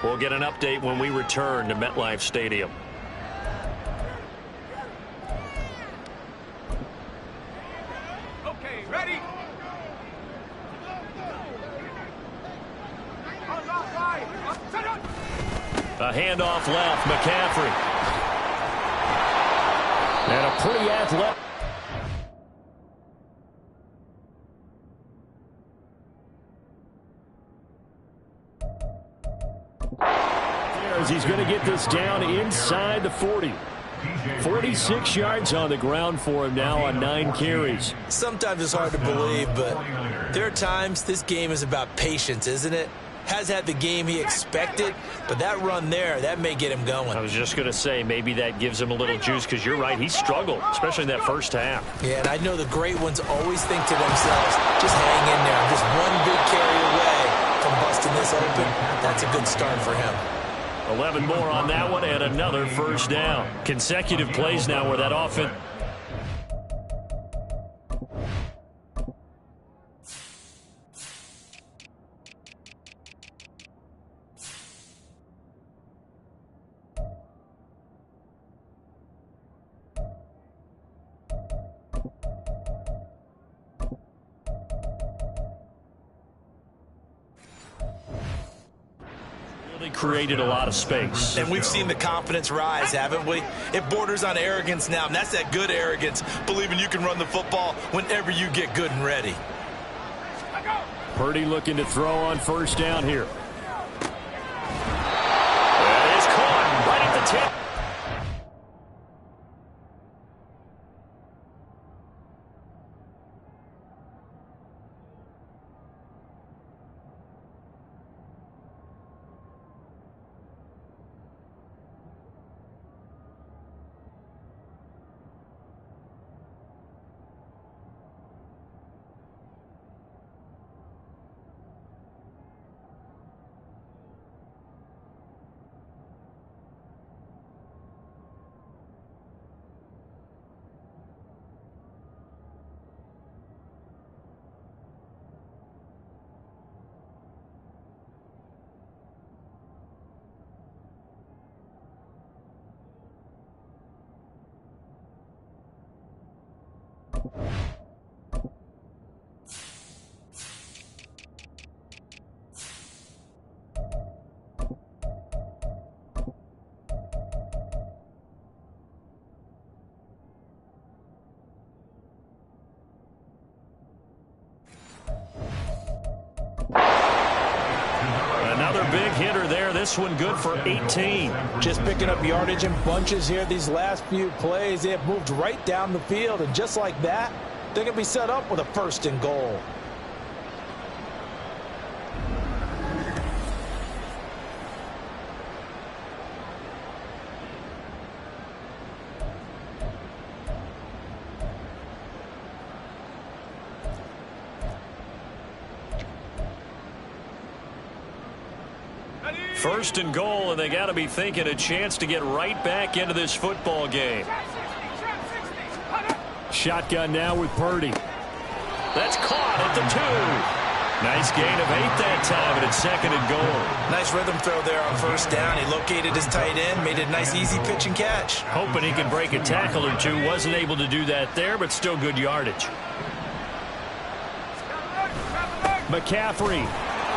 Speaker 2: We'll get an update when we return to MetLife Stadium.
Speaker 5: Okay, ready?
Speaker 2: A handoff left, McCaffrey. And a pretty athletic. He's going to get this down inside the 40. 46 yards on the ground for him now on 9 carries.
Speaker 3: Sometimes it's hard to believe, but there are times this game is about patience, isn't it? Has had the game he expected, but that run there, that may get him going.
Speaker 2: I was just going to say, maybe that gives him a little juice, because you're right, he struggled, especially in that first half.
Speaker 3: Yeah, and I know the great ones always think to themselves, just hang in there. I'm just one big carry away from busting this open. That's a good start for him.
Speaker 2: 11 more on that one and another first down. Consecutive plays now where that offense. Created a lot of space.
Speaker 3: And we've seen the confidence rise, haven't we? It borders on arrogance now, and that's that good arrogance, believing you can run the football whenever you get good and ready.
Speaker 2: Purdy looking to throw on first down here. That is caught right at the tip. Big hitter there. This one good for 18.
Speaker 7: Just picking up yardage in bunches here these last few plays. They have moved right down the field, and just like that, they're going to be set up with a 1st and goal.
Speaker 2: First and goal, and they got to be thinking a chance to get right back into this football game. Shotgun now with Purdy. That's caught at the 2. Nice gain of 8 that time, and it's 2nd and goal.
Speaker 3: Nice rhythm throw there on first down. He located his tight end, made it a nice easy pitch and catch.
Speaker 2: Hoping he can break a tackle or two. Wasn't able to do that there, but still good yardage. McCaffrey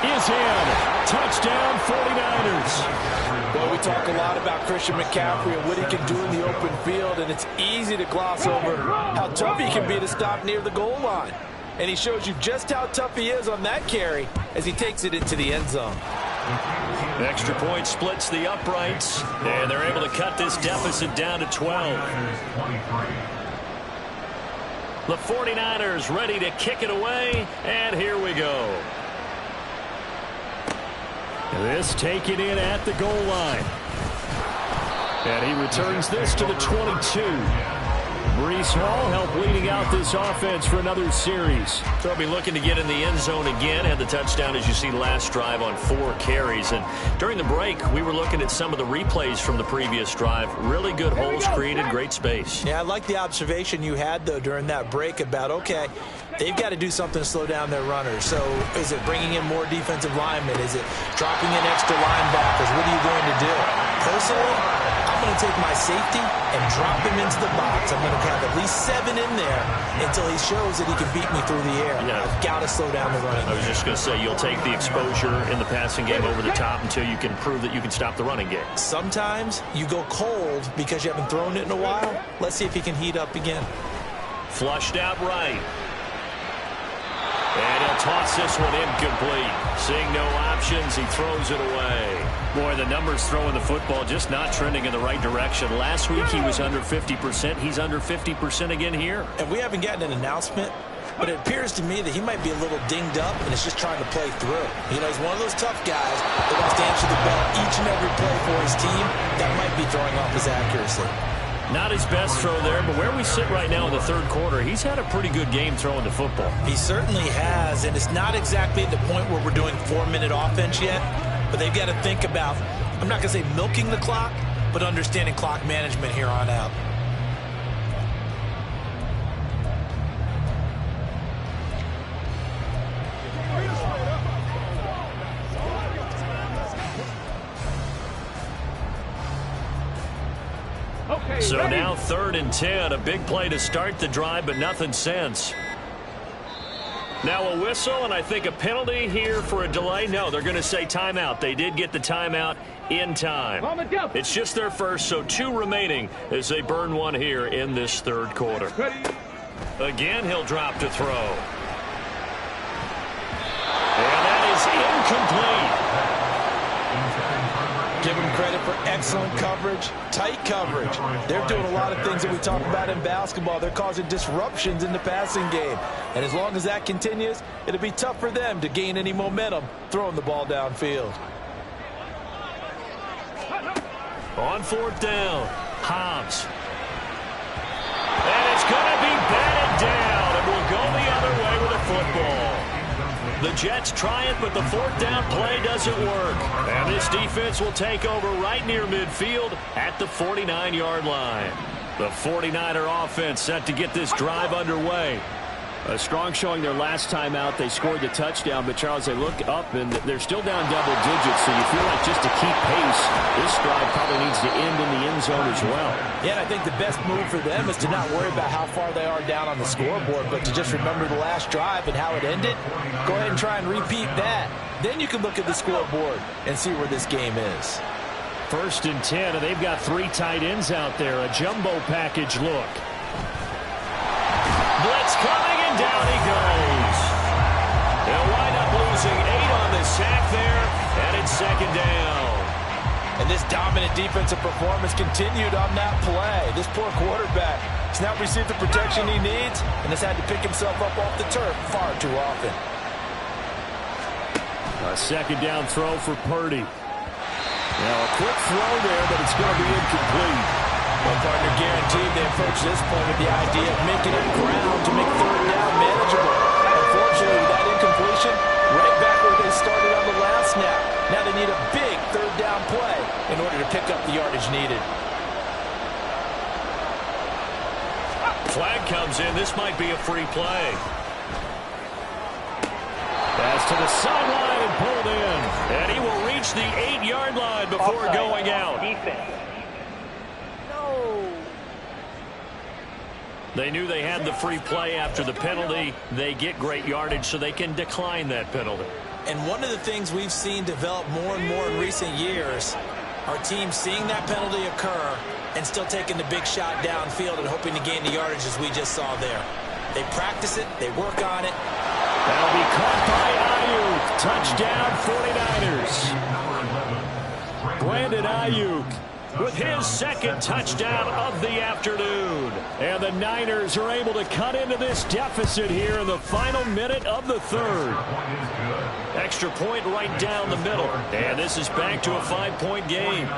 Speaker 2: is in. Touchdown 49ers.
Speaker 7: Well, we talk a lot about Christian McCaffrey and what he can do in the open field, and it's easy to gloss over how tough he can be to stop near the goal line. And he shows you just how tough he is on that carry as he takes it into the end zone.
Speaker 2: The extra point splits the uprights, and they're able to cut this deficit down to 12. The 49ers ready to kick it away, and here we go. This taken in at the goal line. And he returns this to the 22. Breece Hall helped leading out this offense for another series. They'll be looking to get in the end zone again. Had the touchdown, as you see, last drive on 4 carries. And during the break, we were looking at some of the replays from the previous drive. Really good holes created, great space.
Speaker 3: Yeah, I like the observation you had, though, during that break about, okay, they've got to do something to slow down their runners. So is it bringing in more defensive linemen? Is it dropping in extra linebackers? What are you going to do? Personally, I'm going to take my safety and drop him into the box. I'm going to have at least 7 in there until he shows that he can beat me through the air.
Speaker 2: Yeah.
Speaker 3: I've got to slow down the running.
Speaker 2: I was just going to say, you'll take the exposure in the passing game over the top until you can prove that you can stop the running game.
Speaker 3: Sometimes you go cold because you haven't thrown it in a while. Let's see if he can heat up again.
Speaker 2: Flushed out right. And he'll toss this one incomplete. Seeing no options, he throws it away. Boy, the numbers throwing the football just not trending in the right direction. Last week he was under 50%. He's under 50% again here.
Speaker 3: And we haven't gotten an announcement, but it appears to me that he might be a little dinged up and is just trying to play through. You know, he's one of those tough guys that wants to answer the bell each and every play for his team. That might be throwing off his accuracy.
Speaker 2: Not his best throw there, but where we sit right now in the third quarter, he's had a pretty good game throwing the football.
Speaker 3: He certainly has, and it's not exactly at the point where we're doing 4-minute offense yet, but they've got to think about, I'm not going to say milking the clock, but understanding clock management here on out.
Speaker 2: So now 3rd and 10, a big play to start the drive, but nothing since. Now a whistle, and I think a penalty here for a delay. No, they're going to say timeout. They did get the timeout in time. It's just their first, so 2 remaining as they burn one here in this third quarter. Again, he'll drop to throw. And that is incomplete.
Speaker 3: Give them credit for excellent coverage, tight coverage. They're doing a lot of things that we talk about in basketball. They're causing disruptions in the passing game. And as long as that continues, it'll be tough for them to gain any momentum throwing the ball downfield.
Speaker 2: On 4th down, Hobbs. And it's going to be batted down, and we'll go the other way with a football. The Jets try it, but the 4th down play doesn't work. And this defense will take over right near midfield at the 49-yard line. The 49er offense set to get this drive underway.
Speaker 4: A strong showing their last time out. They scored the touchdown, but Charles, they look up and they're still down double digits, so you feel like just to keep pace, this drive probably needs to end in the end zone as well.
Speaker 3: Yeah, and I think the best move for them is to not worry about how far they are down on the scoreboard, but to just remember the last drive and how it ended. Go ahead and try and repeat that. Then you can look at the scoreboard and see where this game is.
Speaker 2: 1st and 10, and they've got 3 tight ends out there. A jumbo package look. Blitz coming, and down he goes. They'll wind up losing 8 on the sack there, and it's 2nd down.
Speaker 3: And this dominant defensive performance continued on that play. This poor quarterback has not received the protection he needs and has had to pick himself up off the turf far too often.
Speaker 2: A 2nd down throw for Purdy. Now a quick throw there, but it's going to be incomplete.
Speaker 3: Well, partner, guaranteed they approach this point with the idea of making it ground to make 3rd down manageable. Unfortunately, with that incompletion, right back where they started on the last snap. Now they need a big 3rd down play in order to pick up the yardage needed.
Speaker 2: Flag comes in. This might be a free play. Pass to the sideline and pulled in. And he will reach the 8-yard line before going out.
Speaker 6: Defense.
Speaker 2: They knew they had the free play after the penalty. They get great yardage, so they can decline that penalty.
Speaker 3: And one of the things we've seen develop more and more in recent years, our team seeing that penalty occur and still taking the big shot downfield and hoping to gain the yardage as we just saw there. They practice it. They work on it.
Speaker 2: That'll be caught by Ayuk. Touchdown, 49ers. Brandon Ayuk with his 2nd touchdown of the afternoon. And the Niners are able to cut into this deficit here in the final minute of the 3rd. Extra point right down the middle. And this is back to a 5-point game.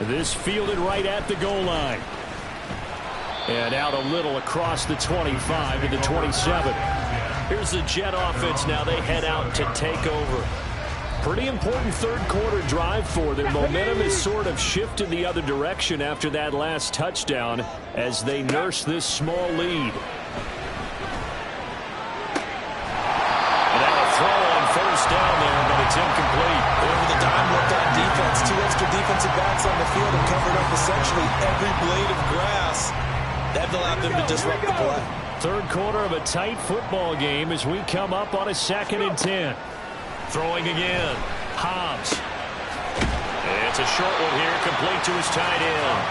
Speaker 2: This fielded right at the goal line. And out a little across the 25 to the 27. Here's the Jet offense now. They head out to take over. Pretty important third quarter drive for them. Momentum has sort of shifted the other direction after that last touchdown as they nurse this small lead. Now a throw on first down there, but it's incomplete.
Speaker 3: Over the dime look on defense. 2 extra defensive backs on the field and covered up essentially every blade of grass. That allowed them to disrupt the play.
Speaker 2: Third quarter of a tight football game as we come up on a 2nd and 10. Throwing again. Hobbs. It's a short one here, complete to his tight end.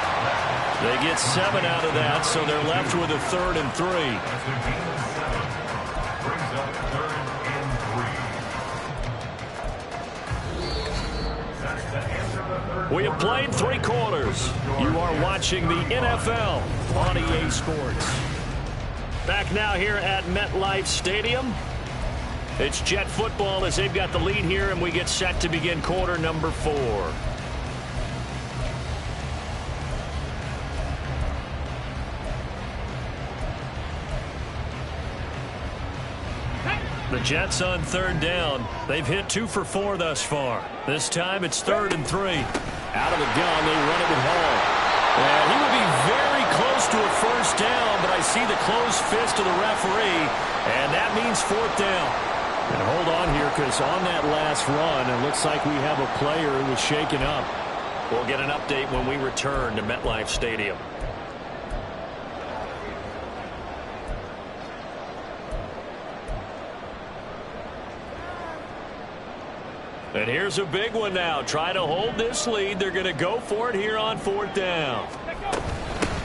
Speaker 2: They get 7 out of that, so they're left with a 3rd and 3.
Speaker 8: Brings up 3rd and 3.
Speaker 2: We have played 3 quarters. You are watching the NFL on EA Sports. Back now here at MetLife Stadium. It's Jet football as they've got the lead here, and we get set to begin quarter number 4. The Jets on 3rd down. They've hit 2 for 4 thus far. This time it's 3rd and 3. Out of the gun, they run it with Hall. And he would be very close to a first down, but I see the closed fist of the referee, and that means 4th down. And hold on here, because on that last run, it looks like we have a player who was shaken up. We'll get an update when we return to MetLife Stadium. And here's a big one now. Try to hold this lead. They're going to go for it here on 4th down.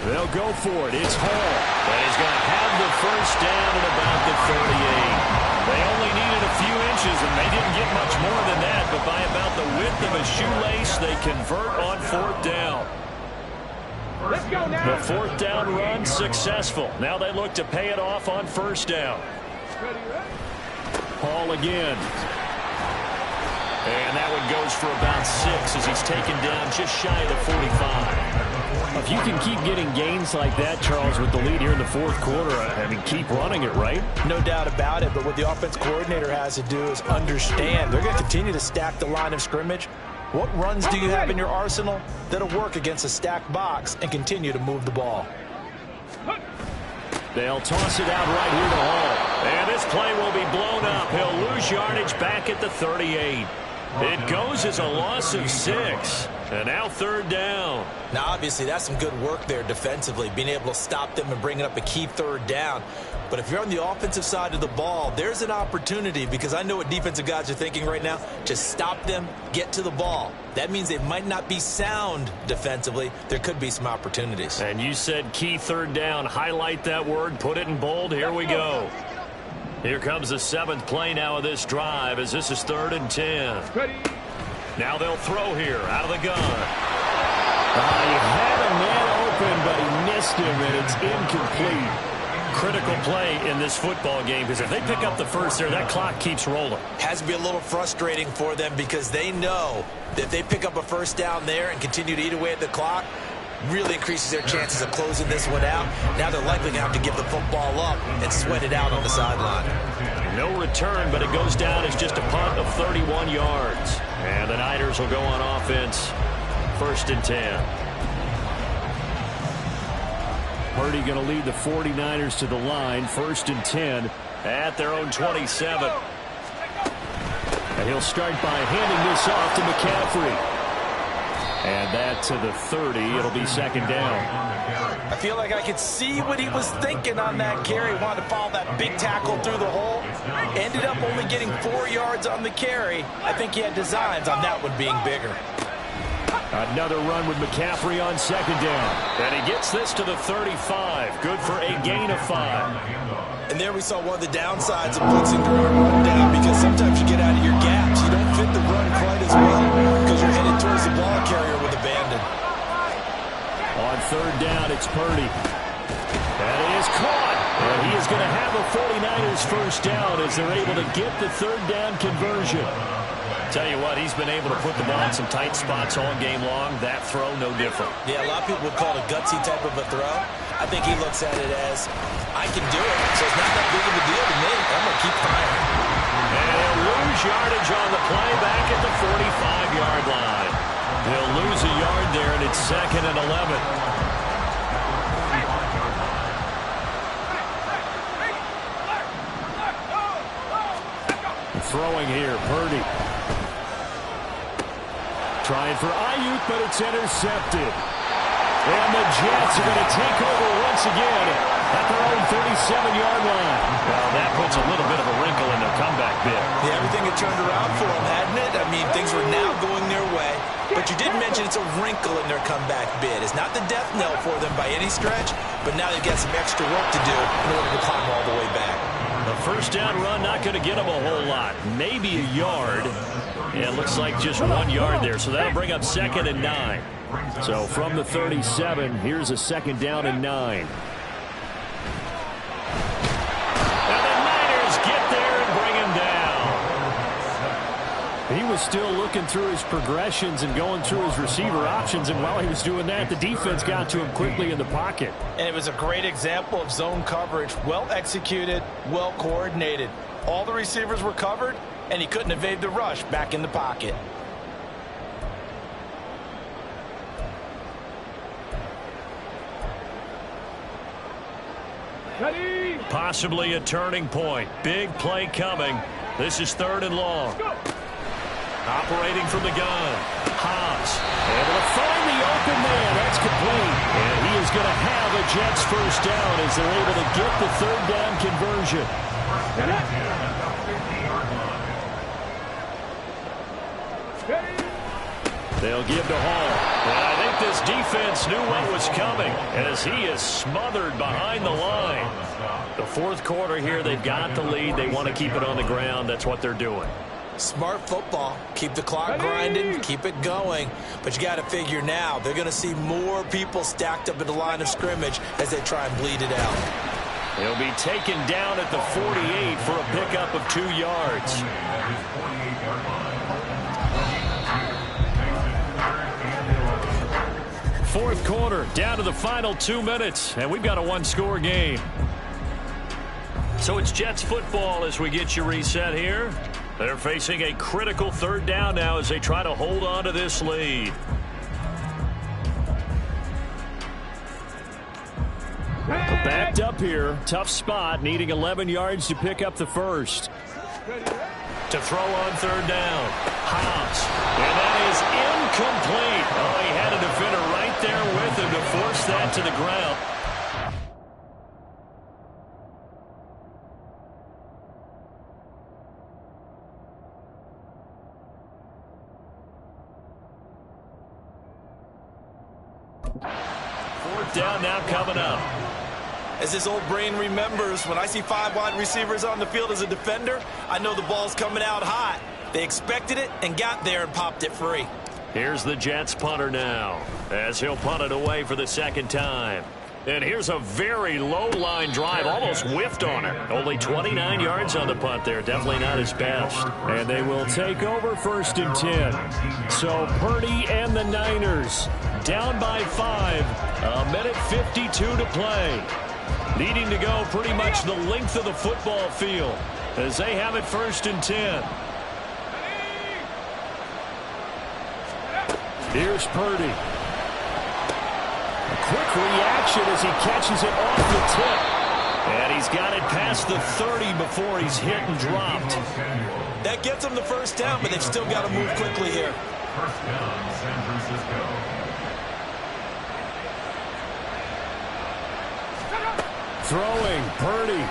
Speaker 2: They'll go for it. It's Hall. And he's going to have the first down at about the 38. They only needed a few inches, and they didn't get much more than that. But by about the width of a shoelace, they convert on 4th down.
Speaker 5: Let's go now.
Speaker 2: The 4th down run successful. Now they look to pay it off on 1st down. Hall again. And that one goes for about 6 as he's taken down just shy of the 45. If you can keep getting gains like that, Charles, with the lead here in the 4th quarter, I mean, keep running it, right?
Speaker 3: No doubt about it, but what the offense coordinator has to do is understand they're going to continue to stack the line of scrimmage. What runs do you have in your arsenal that'll work against a stacked box and continue to move the ball?
Speaker 2: They'll toss it out right here to Hall. And this play will be blown up. He'll lose yardage back at the 38. It goes as a loss of 6. And now 3rd down.
Speaker 3: Now, obviously, that's some good work there defensively, being able to stop them and bringing up a key 3rd down. But if you're on the offensive side of the ball, there's an opportunity, because I know what defensive guys are thinking right now. Just stop them, get to the ball. That means they might not be sound defensively. There could be some opportunities.
Speaker 2: And you said key 3rd down. Highlight that word, put it in bold. Here we go. Here comes the 7th play now of this drive, as this is 3rd and 10. Now they'll throw here out of the gun. He had a man open, but he missed him, and it's incomplete. Critical play in this football game, because if they pick up the first there, that clock keeps rolling.
Speaker 3: Has to be a little frustrating for them, because they know that if they pick up a first down there and continue to eat away at the clock, really increases their chances of closing this one out. Now they're likely going to have to give the football up and sweat it out on the sideline.
Speaker 2: No return, but it goes down as just a punt of 31 yards. And the Niners will go on offense, 1st and 10. Purdy going to lead the 49ers to the line, 1st and 10 at their own 27. And he'll start by handing this off to McCaffrey. And that to the 30. It'll be 2nd down.
Speaker 3: I feel like I could see what he was thinking on that carry. Wanted to follow that big tackle through the hole. Ended up only getting 4 yards on the carry. I think he had designs on that one being bigger.
Speaker 2: Another run with McCaffrey on 2nd down. And he gets this to the 35. Good for a gain of 5.
Speaker 3: And there we saw one of the downsides of blitzing during a run down, because sometimes you get out of your gaps. You don't fit the run quite as well because you're headed towards the ball carrier with abandon.
Speaker 2: On 3rd down, it's Purdy. That is caught. And he is going to have a 49ers first down as they're able to get the 3rd down conversion. Tell you what, he's been able to put the ball in some tight spots all game long. That throw, no different.
Speaker 3: Yeah, a lot of people would call it a gutsy type of a throw. I think he looks at it as, I can do it, so it's not that big of a deal to me. I'm going to keep firing.
Speaker 2: And he'll lose lose yardage on the play back at the 45-yard line. They'll lose a yard there, and it's 2nd and 11. Throwing here, Purdy. Trying for Ayuk, but it's intercepted. And the Jets are going to take over once again at their own 37-yard line.
Speaker 4: Well, that puts a little bit of a wrinkle in their comeback bid.
Speaker 3: Yeah, everything had turned around for them, hadn't it? I mean, things were now going their way. But you did mention it's a wrinkle in their comeback bid. It's not the death knell for them by any stretch, but now they've got some extra work to do in order to climb all the way back.
Speaker 2: The first down run not going to get them a whole lot. Maybe a yard. And it looks like just 1 yard there. So that'll bring up 2nd and 9. So from the 37, here's a 2nd down and 9. And the Niners get there and bring him down. He was still looking through his progressions and going through his receiver options. And while he was doing that, the defense got to him quickly in the pocket.
Speaker 7: And it was a great example of zone coverage. Well executed, well coordinated. All the receivers were covered, and he couldn't evade the rush back in the pocket.
Speaker 2: Possibly a turning point. Big play coming. This is 3rd and long. Operating from the gun. Hobbs able to find the open man. That's complete. And he is going to have a Jets first down as they're able to get the 3rd down conversion. They'll give to Hall. And I think this defense knew what was coming as he is smothered behind the line. The 4th quarter here, they've got the lead. They want to keep it on the ground. That's what they're doing.
Speaker 3: Smart football. Keep the clock grinding, keep it going. But you got to figure now, they're going to see more people stacked up at the line of scrimmage as they try and bleed it out.
Speaker 2: He'll be taken down at the 48 for a pickup of 2 yards. Fourth quarter, down to the final 2 minutes, and we've got a 1-score game. So it's Jets football as we get you reset here. They're facing a critical 3rd down now as they try to hold on to this lead. Backed up here, tough spot, needing 11 yards to pick up the first. To throw on 3rd down, Hobbs, and that is incomplete. Oh, he had a defender right there with him to force that to the ground. Fourth down now coming up.
Speaker 3: As his old brain remembers, when I see 5 wide receivers on the field as a defender, I know the ball's coming out hot. They expected it and got there and popped it free.
Speaker 2: Here's the Jets punter now as he'll punt it away for the 2nd time. And here's a very low-line drive, almost whiffed on it. Only 29 yards on the punt there, definitely not his best. And they will take over 1st and 10. So Purdy and the Niners down by 5, a minute 52 to play. Needing to go pretty much the length of the football field as they have it 1st and 10. Here's Purdy. A quick reaction as he catches it off the tip. And he's got it past the 30 before he's hit and dropped.
Speaker 3: That gets them the first down, but they've still got to move quickly here.
Speaker 8: First down, San Francisco.
Speaker 2: Throwing, Purdy.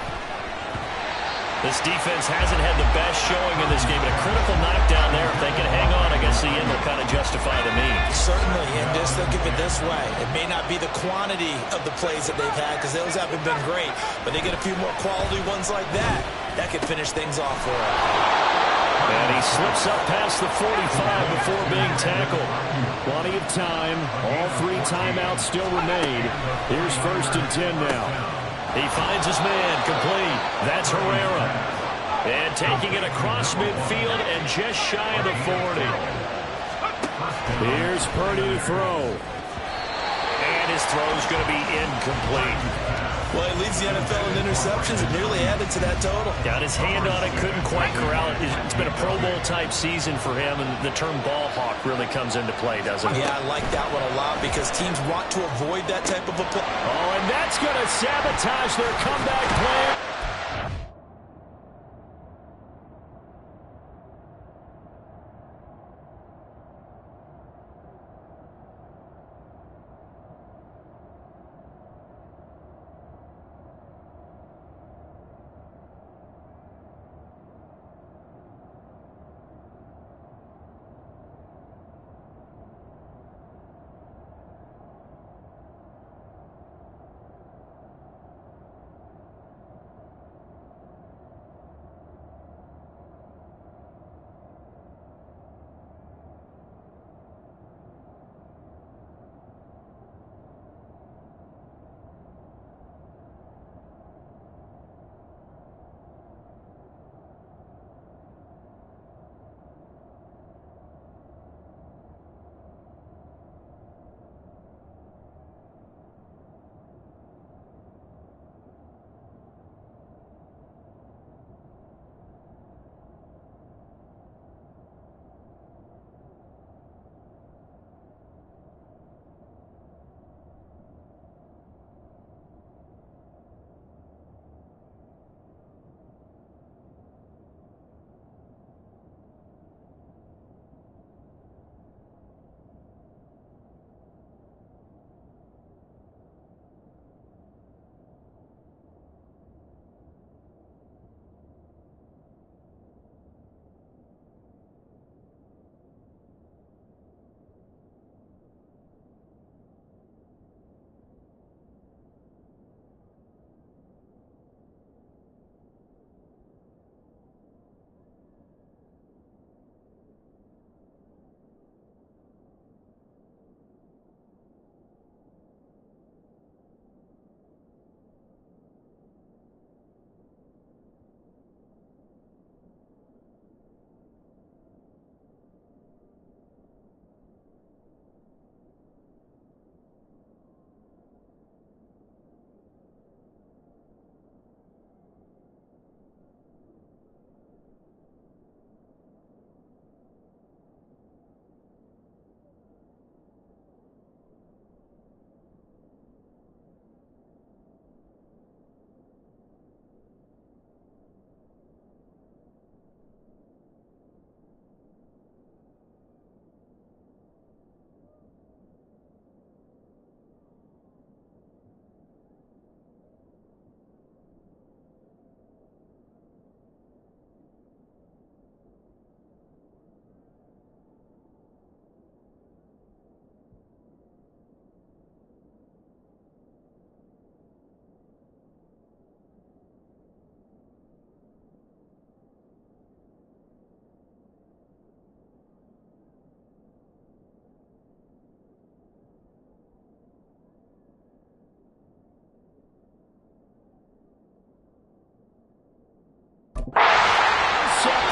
Speaker 2: This defense hasn't had the best showing in this game. But a critical knockdown there. If they can hang on, I guess the end will kind of justify the means.
Speaker 3: Certainly, and just think of it this way. It may not be the quantity of the plays that they've had because those haven't been great. But they get a few more quality ones like that. That could finish things off for them.
Speaker 2: And he slips up past the 45 before being tackled. Plenty of time. All 3 timeouts still remain. Here's 1st and 10 now. He finds his man, complete. That's Herrera. And taking it across midfield and just shy of the 40. Here's Purdy to throw. And his this throw is going to be incomplete.
Speaker 3: Well, he leads the NFL in interceptions and nearly added to that total.
Speaker 2: Got his hand on it, couldn't quite corral it. It's been a Pro Bowl-type season for him, and the term ball hawk really comes into play, doesn't it?
Speaker 3: Yeah, I like that one a lot because teams want to avoid that type of a play.
Speaker 2: Oh, and that's going to sabotage their comeback plan.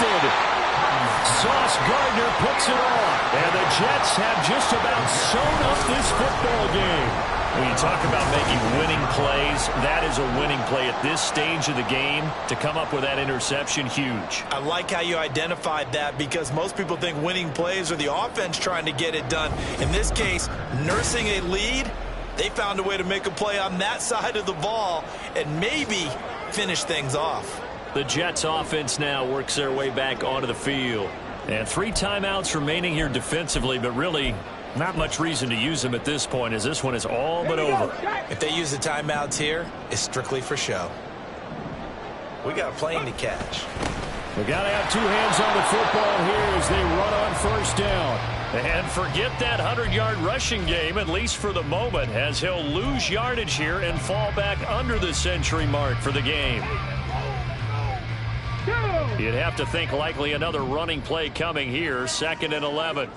Speaker 2: Intercepted. Sauce Gardner puts it on. And the Jets have just about sewn up this football game. When you talk about making winning plays, that is a winning play at this stage of the game. To come up with that interception, huge.
Speaker 3: I like how you identified that because most people think winning plays are the offense trying to get it done. In this case, nursing a lead, they found a way to make a play on that side of the ball and maybe finish things off.
Speaker 2: The Jets offense now works their way back onto the field. And 3 timeouts remaining here defensively, but really not much reason to use them at this point as this one is all but over.
Speaker 3: If they use the timeouts here, it's strictly for show. We got a plane to catch.
Speaker 2: We got to have 2 hands on the football here as they run on first down. And forget that 100-yard rushing game, at least for the moment, as he'll lose yardage here and fall back under the century mark for the game. You'd have to think likely another running play coming here, 2nd and 11.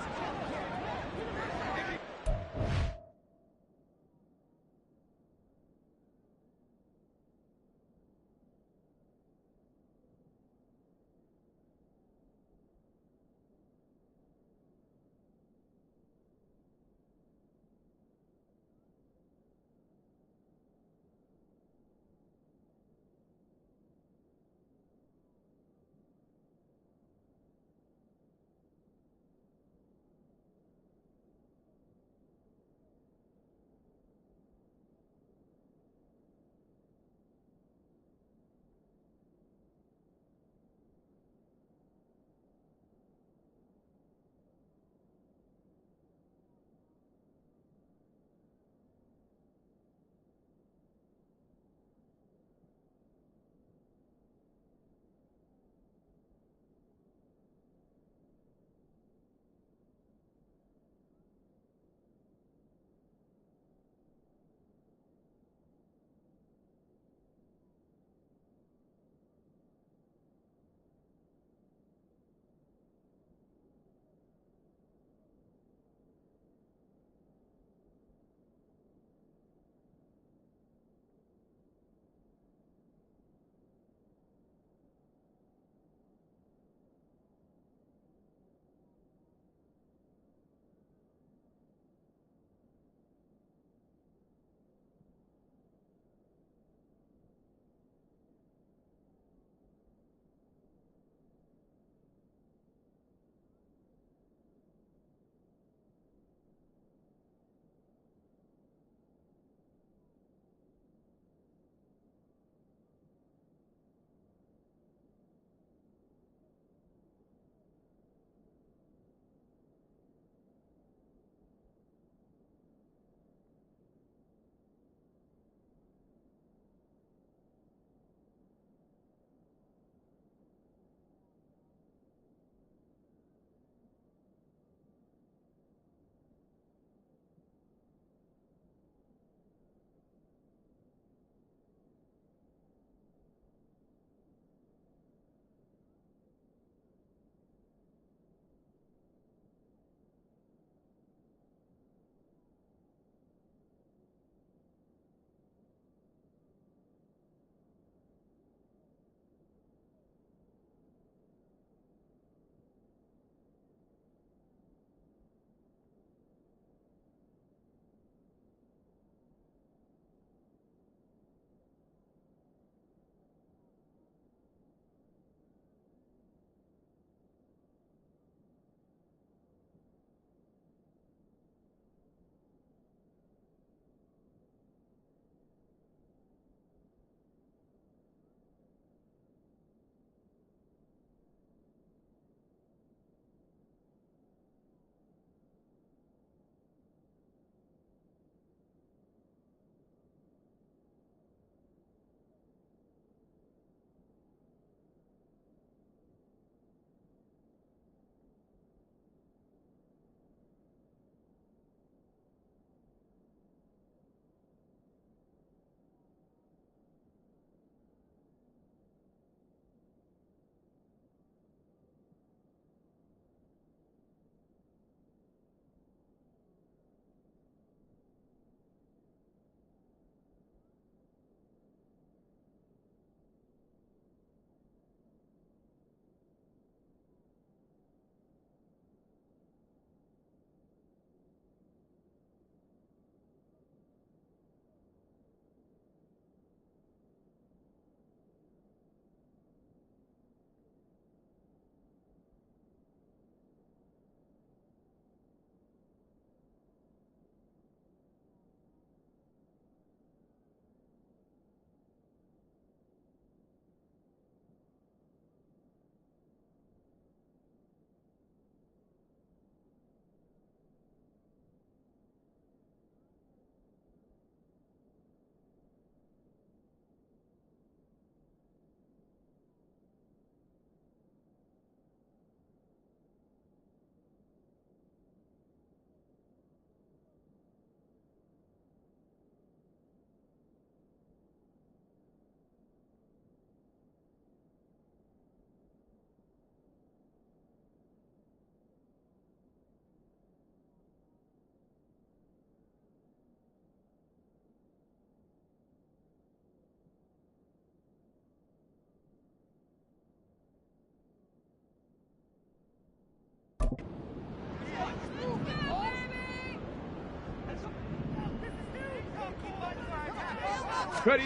Speaker 5: Ready.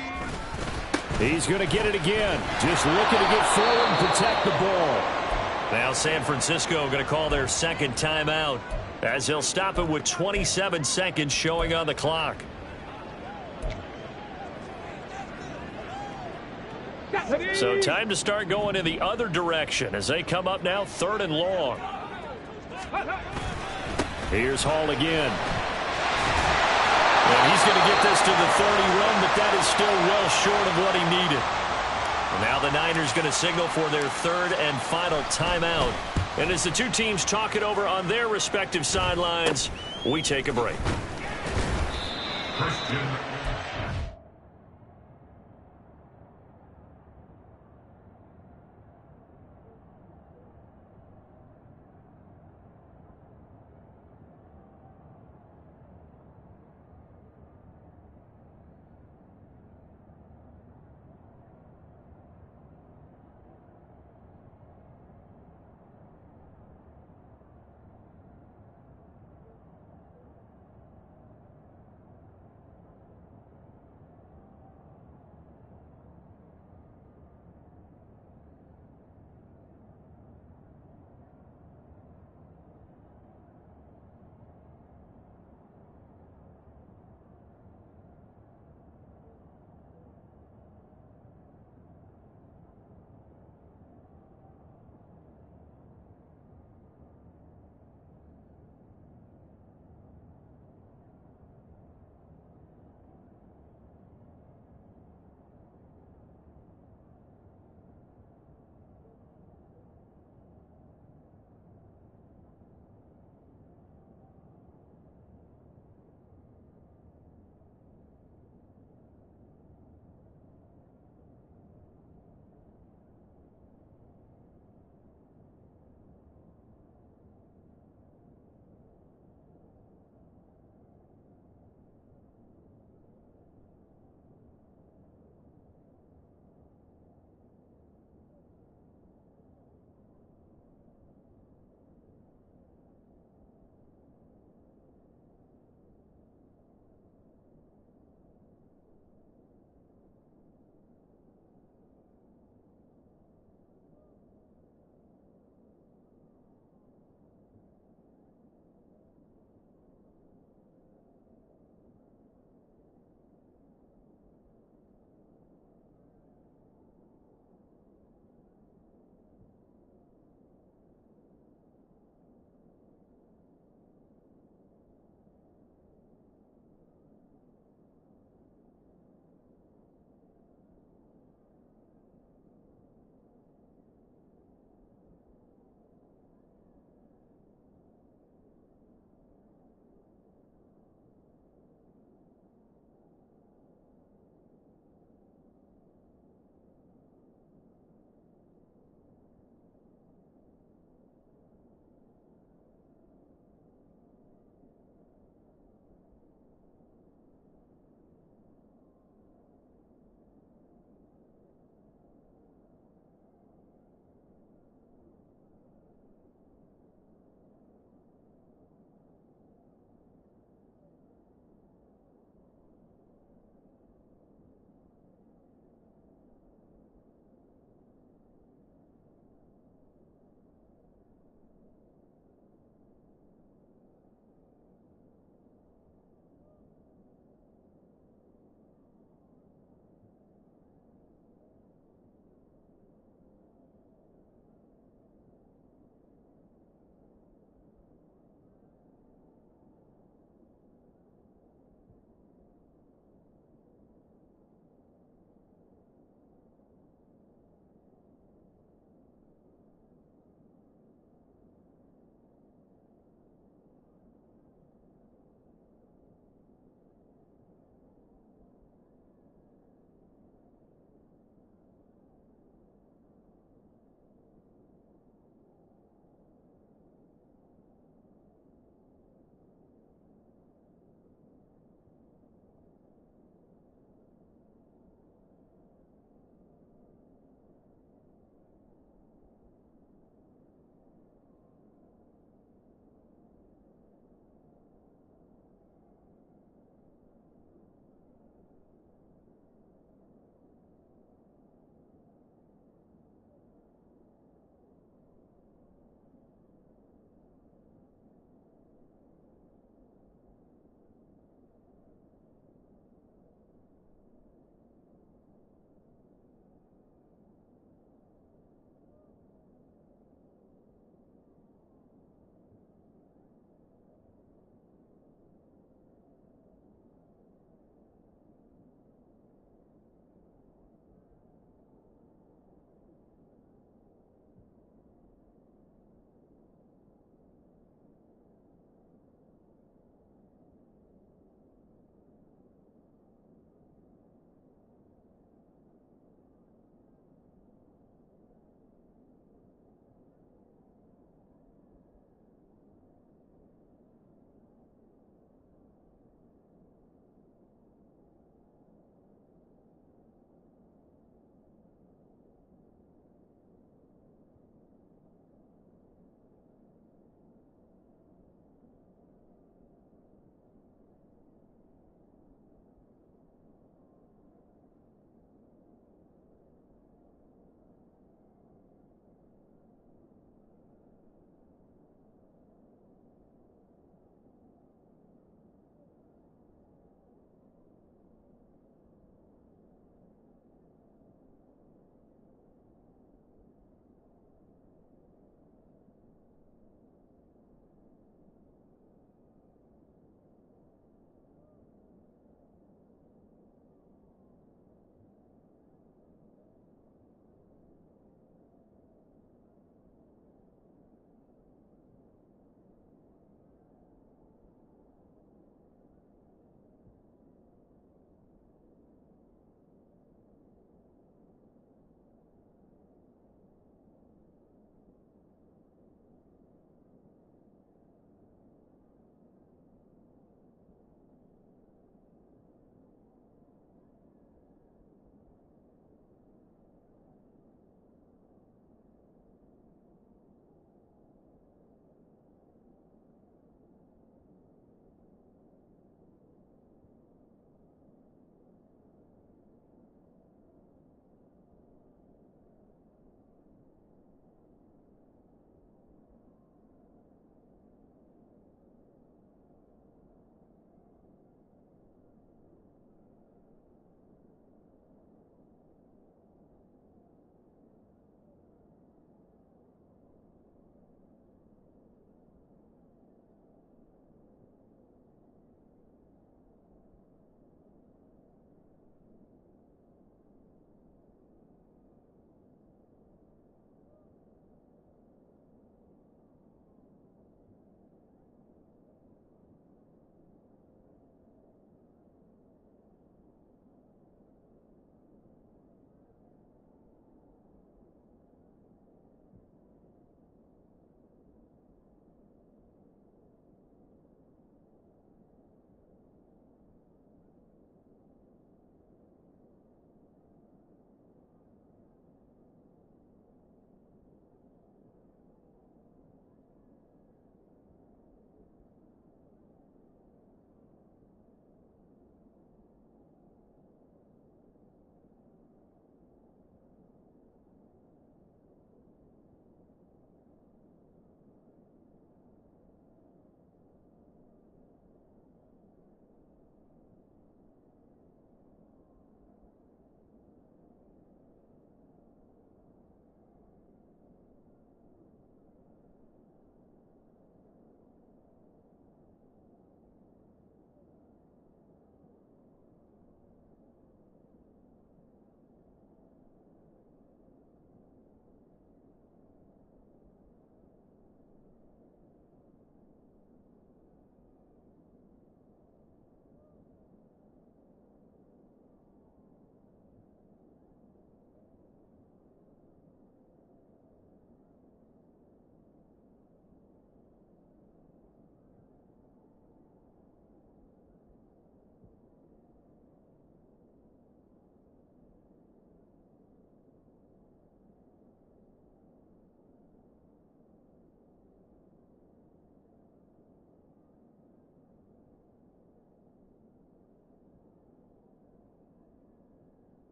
Speaker 2: He's going to get it again. Just looking to get forward and protect the ball.
Speaker 4: Now San Francisco going to call their second timeout as they'll stop it with 27 seconds showing on the clock. So time to start going in the other direction as they come up now 3rd and long. Here's Hall again. And he's going to get this to the 30 run, but that is still well short of what he needed. And now the Niners going to signal for their 3rd and final timeout. And as the two teams talk it over on their respective sidelines, we take a break.
Speaker 8: Christian.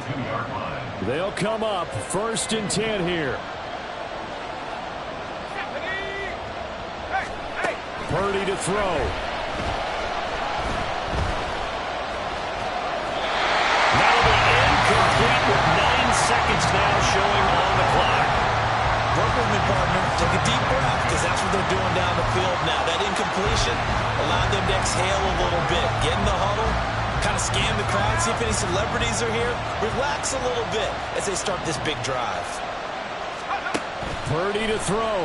Speaker 8: 2-yard line.
Speaker 2: They'll come up 1st and 10 here. Purdy to throw.
Speaker 4: That'll be incomplete with 9 seconds now showing on the clock.
Speaker 3: Work with me, partner. Take a deep breath, because that's what they're doing down the field now. That incompletion allowed them to exhale a little bit. Get in the huddle, kind of scan the crowd, see if any celebrities are here. Relax a little bit as they start this big drive.
Speaker 2: Purdy to throw.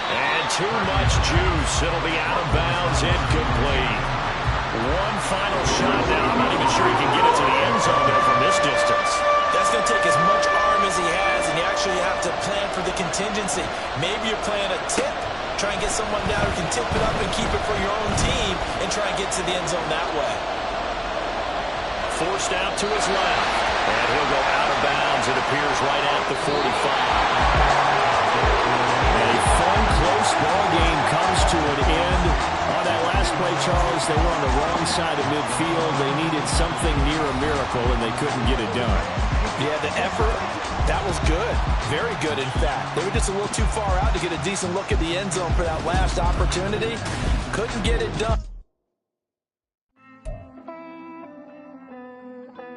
Speaker 4: And too much juice. It'll be out of bounds, incomplete. One final shot now. I'm not even sure he can get it to the end zone there from this distance.
Speaker 3: That's going to take as much arm as he has, and you actually have to plan for the contingency. Maybe you're playing a tip. Try and get someone down who can tip it up and keep it for your own team and try and get to the end zone that way.
Speaker 4: Forced out to his left. And he'll go out of bounds. It appears right at the 45.
Speaker 2: A fun, close ball game comes to an end. On that last play, Charles, they were on the wrong side of midfield. They needed something near a miracle, and they couldn't get it done.
Speaker 7: Yeah, the effort, that was good. Very good, in fact. They were just a little too far out to get a decent look at the end zone for that last opportunity. Couldn't get it done.